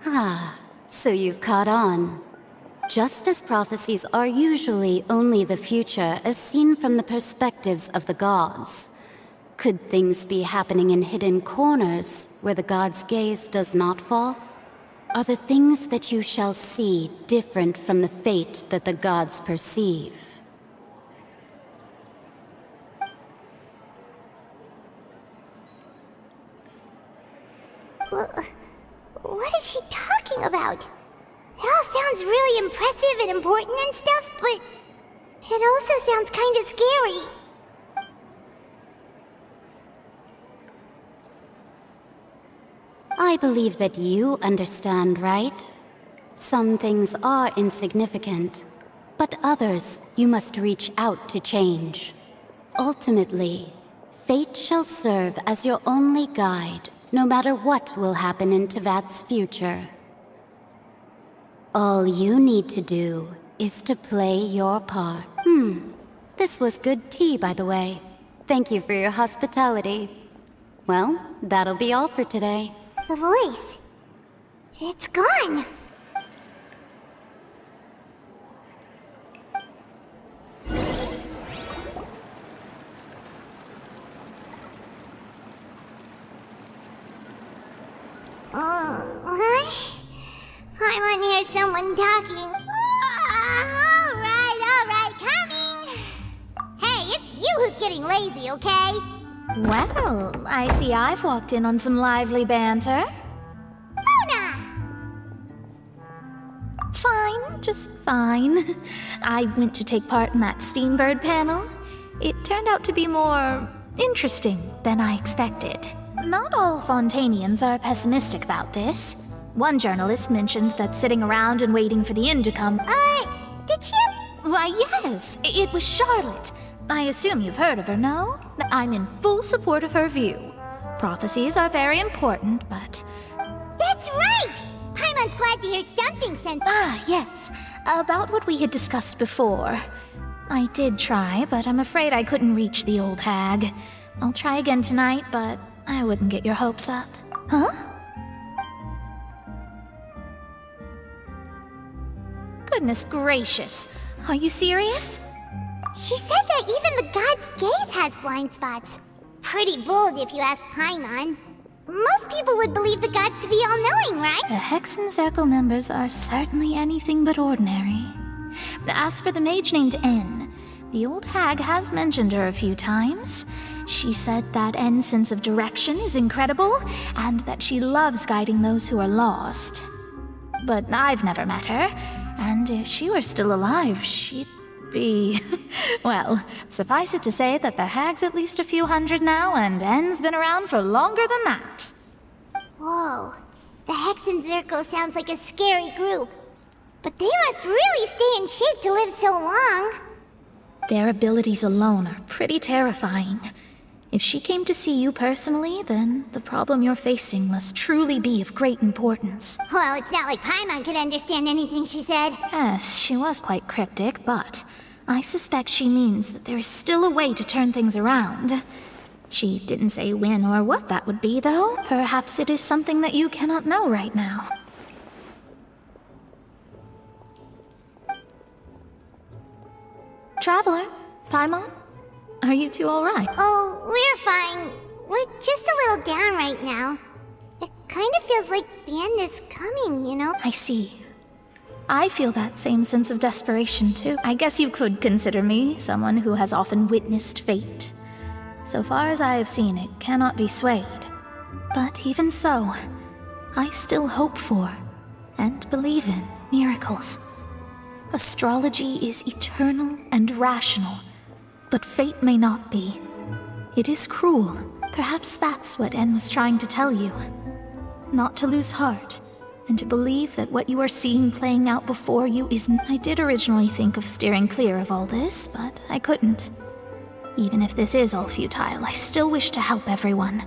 Ah, so you've caught on. Just as prophecies are usually only the future as seen from the perspectives of the gods, could things be happening in hidden corners where the gods' gaze does not fall? Are the things that you shall see different from the fate that the gods perceive? What is she talking about? It all sounds really impressive and important and stuff, but it also sounds kind of scary. I believe that you understand, right? Some things are insignificant, but others you must reach out to change. Ultimately, fate shall serve as your only guide, no matter what will happen in Tevat's future. All you need to do is to play your part. This was good tea, by the way. Thank you for your hospitality. Well, that'll be all for today. The voice. It's gone. What? I want to hear someone talking. Alright, coming. Hey, it's you who's getting lazy, okay? Well, I see I've walked in on some lively banter. Fine, just fine. I went to take part in that Steambird panel. It turned out to be more interesting than I expected. Not all Fontanians are pessimistic about this. One journalist mentioned that sitting around and waiting for the end to come... did she? Why, yes, it was Charlotte. I assume you've heard of her, no? I'm in full support of her view. Prophecies are very important, but... That's right! Paimon's glad to hear something sensible. Ah, yes. About what we had discussed before. I did try, but I'm afraid I couldn't reach the old hag. I'll try again tonight, but I wouldn't get your hopes up. Huh? Goodness gracious. Are you serious? She said that even the god's gaze has blind spots. Pretty bold if you ask Paimon. Most people would believe the gods to be all-knowing, right? The Hexen Circle members are certainly anything but ordinary. As for the mage named N, the old hag has mentioned her a few times. She said that N's sense of direction is incredible, and that she loves guiding those who are lost. But I've never met her, and if she were still alive, she'd be... Well, suffice it to say that the hag's at least a few hundred now, and N's been around for longer than that. Whoa. The Hexen Circle sounds like a scary group. But they must really stay in shape to live so long. Their abilities alone are pretty terrifying. If she came to see you personally, then the problem you're facing must truly be of great importance. Well, it's not like Paimon could understand anything she said. Yes, she was quite cryptic, but I suspect she means that there is still a way to turn things around. She didn't say when or what that would be, though. Perhaps it is something that you cannot know right now. Traveler, Paimon, are you two all right? Oh, we're fine. We're just a little down right now. It kind of feels like the end is coming, you know? I see. I feel that same sense of desperation, too. I guess you could consider me someone who has often witnessed fate. So far as I have seen, it cannot be swayed. But even so, I still hope for, and believe in, miracles. Astrology is eternal and rational, but fate may not be. It is cruel. Perhaps that's what N was trying to tell you. Not to lose heart, and to believe that what you are seeing playing out before you isn't. I did originally think of steering clear of all this, but I couldn't. Even if this is all futile, I still wish to help everyone.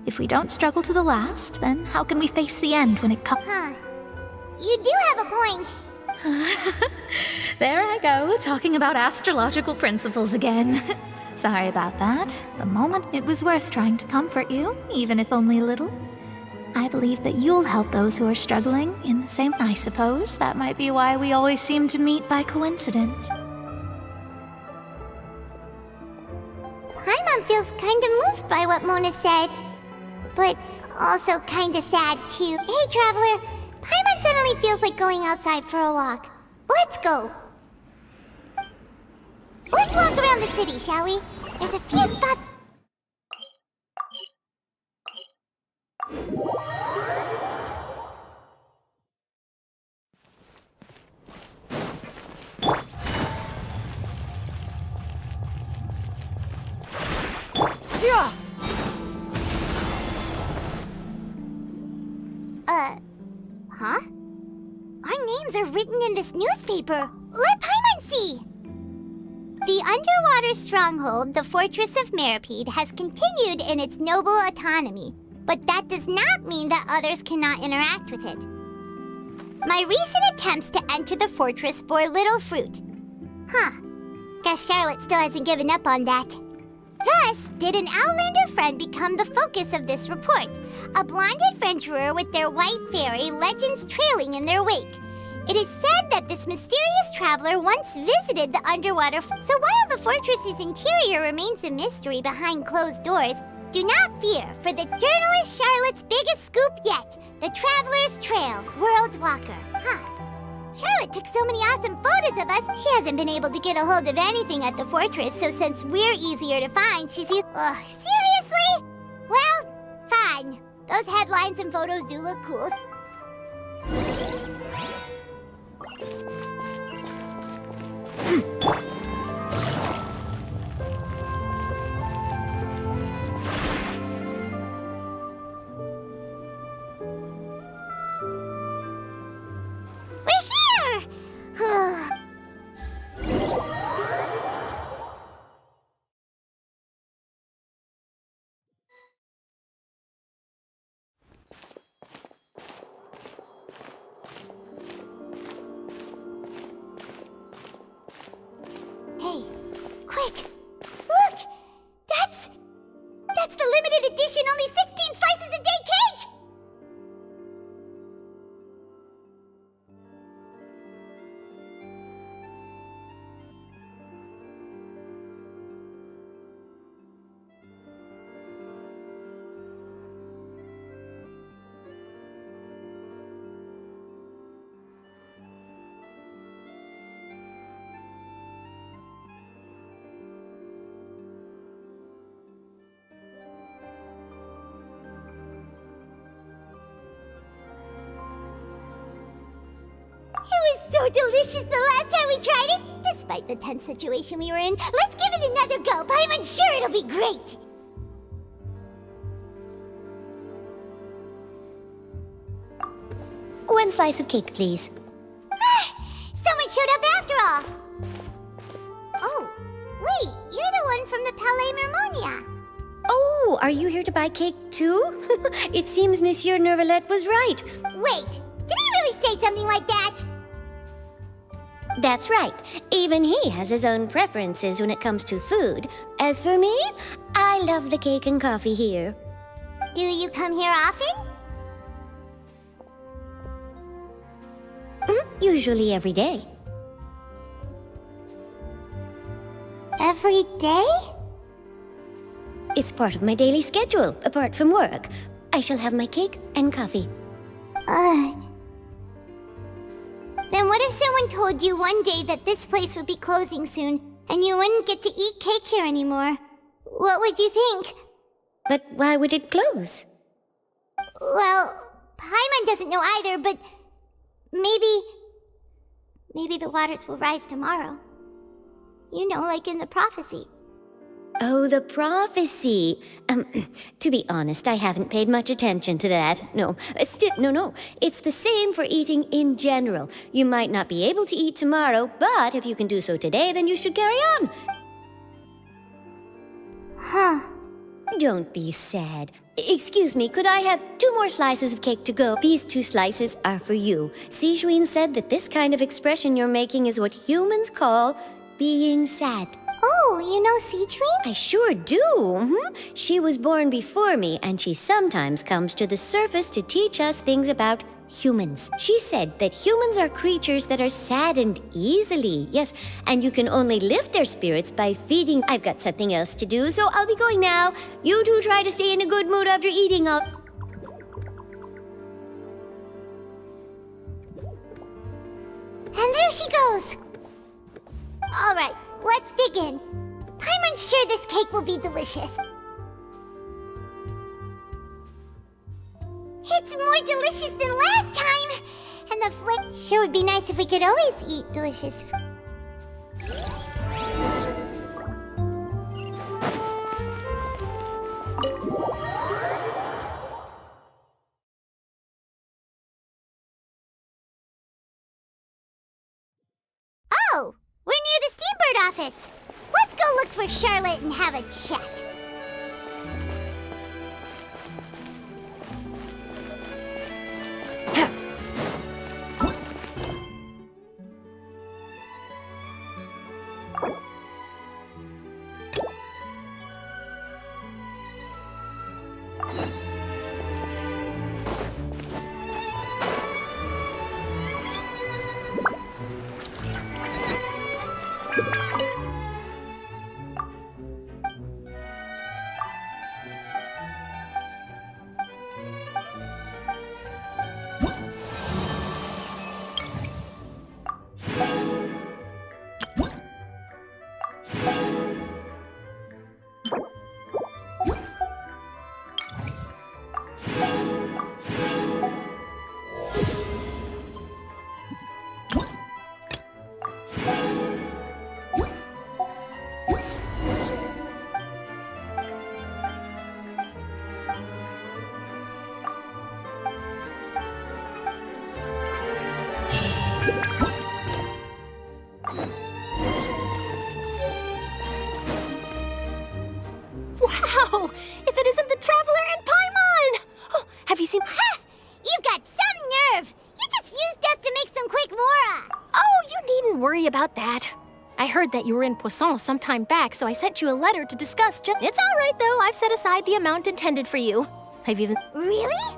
If we don't struggle to the last, then how can we face the end when it comes? Huh. You do have a point. There I go, talking about astrological principles again. Sorry about that. The moment it was worth trying to comfort you, even if only a little. I believe that you'll help those who are struggling in the same. I suppose that might be why we always seem to meet by coincidence. Paimon feels kinda moved by what Mona said. But also kinda sad too. Hey, Traveler. Paimon suddenly feels like going outside for a walk. Let's go. Let's walk around the city, shall we? There's a few spots. Yeah. Huh? Our names are written in this newspaper. Let Paimon see! The underwater stronghold, the Fortress of Meripede, has continued in its noble autonomy, but that does not mean that others cannot interact with it. My recent attempts to enter the fortress bore little fruit. Huh. Guess Charlotte still hasn't given up on that. Thus, did an Outlander friend become the focus of this report, a blonde adventurer with their white fairy legends trailing in their wake. It is said that this mysterious traveler once visited the underwater. So while the fortress's interior remains a mystery behind closed doors, do not fear, for the journalist Charlotte's biggest scoop yet, the Traveler's Trail, World Walker. Huh. Charlotte took so many awesome photos of us, she hasn't been able to get a hold of anything at the fortress, so since we're easier to find, she's used— Ugh, seriously? Well, fine. Those headlines and photos do look cool. Hey, quick! Look! That's the limited edition, only 16 slices a day cake! It was so delicious the last time we tried it! Despite the tense situation we were in, let's give it another go! I'm sure it'll be great! One slice of cake, please. Someone showed up after all! Oh, wait, you're the one from the Palais Mermonia. Oh, are you here to buy cake too? It seems Monsieur Nervalette was right. Wait, did he really say something like that? That's right. Even he has his own preferences when it comes to food. As for me, I love the cake and coffee here. Do you come here often? Usually every day. Every day? It's part of my daily schedule, apart from work. I shall have my cake and coffee. Then what if someone told you one day that this place would be closing soon, and you wouldn't get to eat cake here anymore? What would you think? But why would it close? Well, Paimon doesn't know either, but maybe the waters will rise tomorrow. You know, like in the prophecy. Oh, the prophecy. To be honest, I haven't paid much attention to that. No, no. It's the same for eating in general. You might not be able to eat tomorrow, but if you can do so today, then you should carry on. Huh. Don't be sad. Excuse me, could I have 2 more slices of cake to go? These 2 slices are for you. Sijuin said that this kind of expression you're making is what humans call being sad. Oh, you know Sijuin? I sure do. She was born before me, and she sometimes comes to the surface to teach us things about humans. She said that humans are creatures that are saddened easily. Yes, and you can only lift their spirits by feeding. I've got something else to do, so I'll be going now. You two try to stay in a good mood after eating up. And there she goes. All right, let's dig in. Paimon's sure this cake will be delicious. It's more delicious than last time! And the flavor sure would be nice if we could always eat delicious food. Oh! We're near the Steambird office! Let's go look for Charlotte and have a chat. Wow! If it isn't the Traveler and Paimon! Oh, have you seen... Ha! You've got some nerve! You just used us to make some quick mora! Oh, you needn't worry about that. I heard that you were in Poisson some time back, so I sent you a letter to discuss just... It's all right, though. I've set aside the amount intended for you. I've even... Really?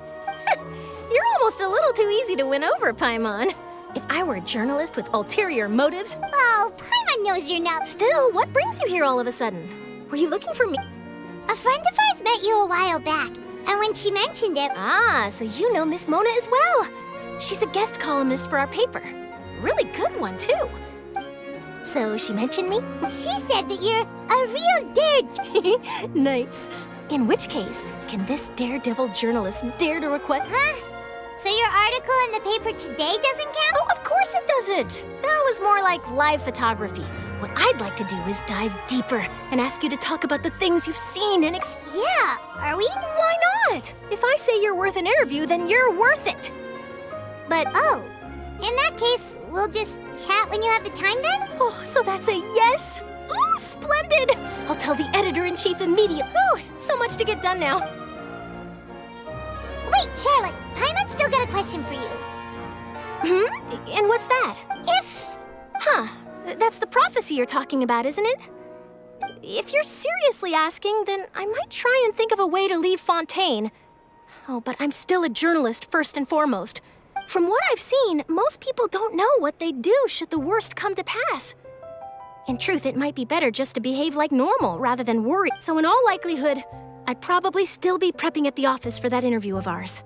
You're almost a little too easy to win over, Paimon. If I were a journalist with ulterior motives... Oh, Paimon knows you're not... Still, what brings you here all of a sudden? Were you looking for me? A friend of ours met you a while back, and when she mentioned it... Ah, so you know Miss Mona as well. She's a guest columnist for our paper. Really good one, too. So she mentioned me? She said that you're a real dare... Nice. In which case, can this daredevil journalist dare to request... Huh? So your article in the paper today doesn't count? Oh, of course it doesn't. That was more like live photography. What I'd like to do is dive deeper and ask you to talk about the things you've seen and Yeah, are we? Why not? If I say you're worth an interview, then you're worth it. But... Oh, in that case, we'll just chat when you have the time then? Oh, so that's a yes? Ooh, splendid! I'll tell the editor-in-chief immediately. Ooh, so much to get done now. Wait, Charlotte, Paimon's still got a question for you. And what's that? If... Huh, that's the prophecy you're talking about, isn't it? If you're seriously asking, then I might try and think of a way to leave Fontaine. Oh, but I'm still a journalist first and foremost. From what I've seen, most people don't know what they'd do should the worst come to pass. In truth, it might be better just to behave like normal rather than worry. So in all likelihood, I'd probably still be prepping at the office for that interview of ours.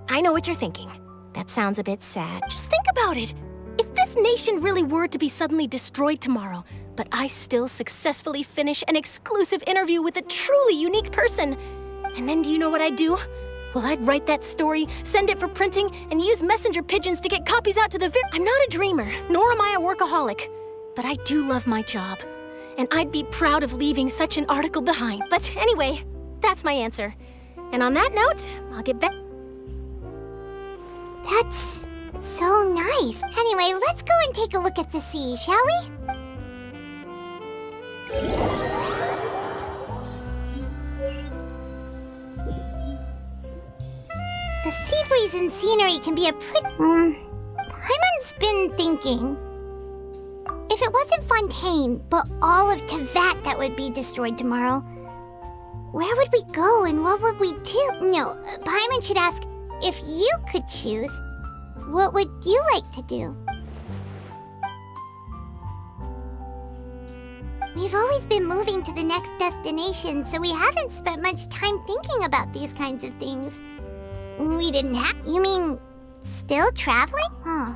I know what you're thinking. That sounds a bit sad. Just think about it. If this nation really were to be suddenly destroyed tomorrow, but I still successfully finish an exclusive interview with a truly unique person, and then do you know what I'd do? Well, I'd write that story, send it for printing, and use messenger pigeons to get copies out to the I'm not a dreamer, nor am I a workaholic, but I do love my job. and I'd be proud of leaving such an article behind. But anyway, that's my answer. And on that note, I'll get back. That's so nice. Anyway, let's go and take a look at the sea, shall we? The sea breeze and scenery can be a pretty... Paimon's been thinking... If it wasn't Fontaine, but all of Tevat that would be destroyed tomorrow, where would we go and what would we do? No, Paimon should ask, if you could choose, what would you like to do? We've always been moving to the next destination, so we haven't spent much time thinking about these kinds of things. We didn't have... You mean, still traveling? Huh.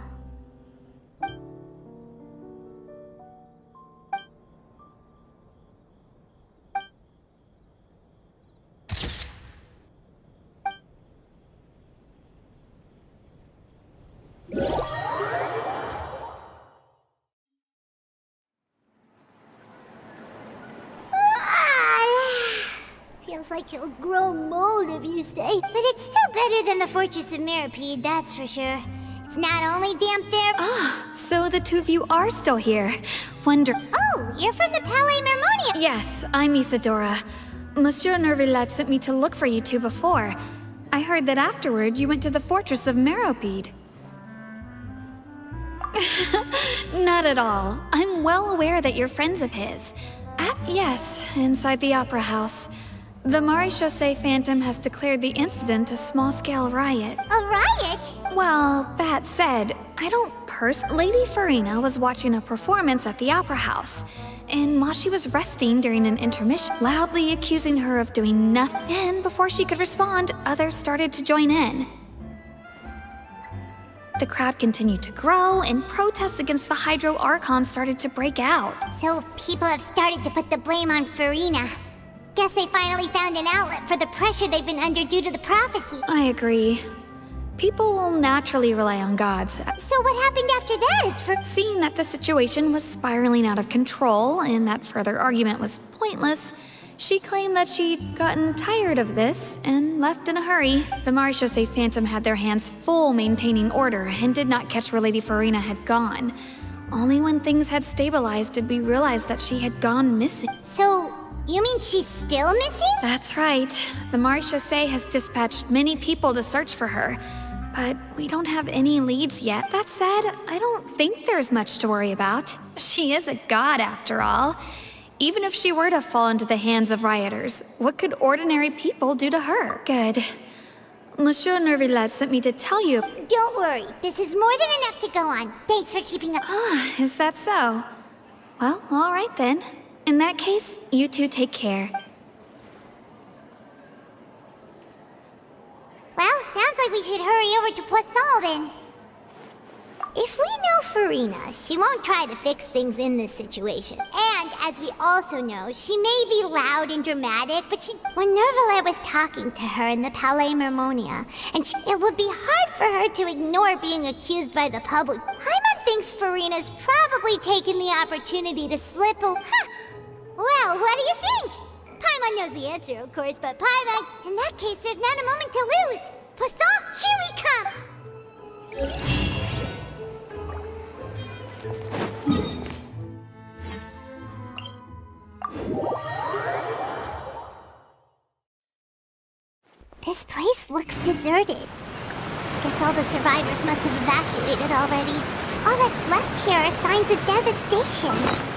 Feels like you'll grow mold if you stay. But it's still better than the Fortress of Meropide, that's for sure. It's not only damp there... Ah, so the two of you are still here. Oh, you're from the Palais Mermonia! Yes, I'm Isadora. Monsieur Nervillet sent me to look for you two before. I heard that afterward you went to the Fortress of Meropide. Not at all. I'm well aware that you're friends of his. Yes, inside the Opera House. The Maréchaussée Phantom has declared the incident a small-scale riot. A riot? Well, that said, I don't Lady Farina was watching a performance at the Opera House, and while she was resting during an intermission, loudly accusing her of doing nothing, and before she could respond, others started to join in. The crowd continued to grow, and protests against the Hydro Archon started to break out. So people have started to put the blame on Farina. Guess they finally found an outlet for the pressure they've been under due to the prophecy. I agree. People will naturally rely on gods. So what happened after that is for... Seeing that the situation was spiraling out of control and that further argument was pointless, she claimed that she'd gotten tired of this and left in a hurry. The Maréchaussée Phantom had their hands full maintaining order and did not catch where Lady Farina had gone. Only when things had stabilized did we realize that she had gone missing. So... You mean she's still missing? That's right. The Maréchaussée has dispatched many people to search for her, but we don't have any leads yet. That said, I don't think there's much to worry about. She is a god after all. Even if she were to fall into the hands of rioters, what could ordinary people do to her? Good. Monsieur Nervillet sent me to tell you. Don't worry, this is more than enough to go on. Thanks for keeping up. Ah, is that so? Well, all right then. In that case, you two take care. Well, sounds like we should hurry over to Poisson then. If we know Farina, she won't try to fix things in this situation. And, as we also know, she may be loud and dramatic, but when Nervillet was talking to her in the Palais Mermonia, and it would be hard for her to ignore being accused by the public. Paimon thinks Farina's probably taken the opportunity to slip a... Well, what do you think? Paimon knows the answer, of course, but Paimon... In that case, there's not a moment to lose! Poisson, here we come! This place looks deserted. Guess all the survivors must have evacuated already. All that's left here are signs of devastation.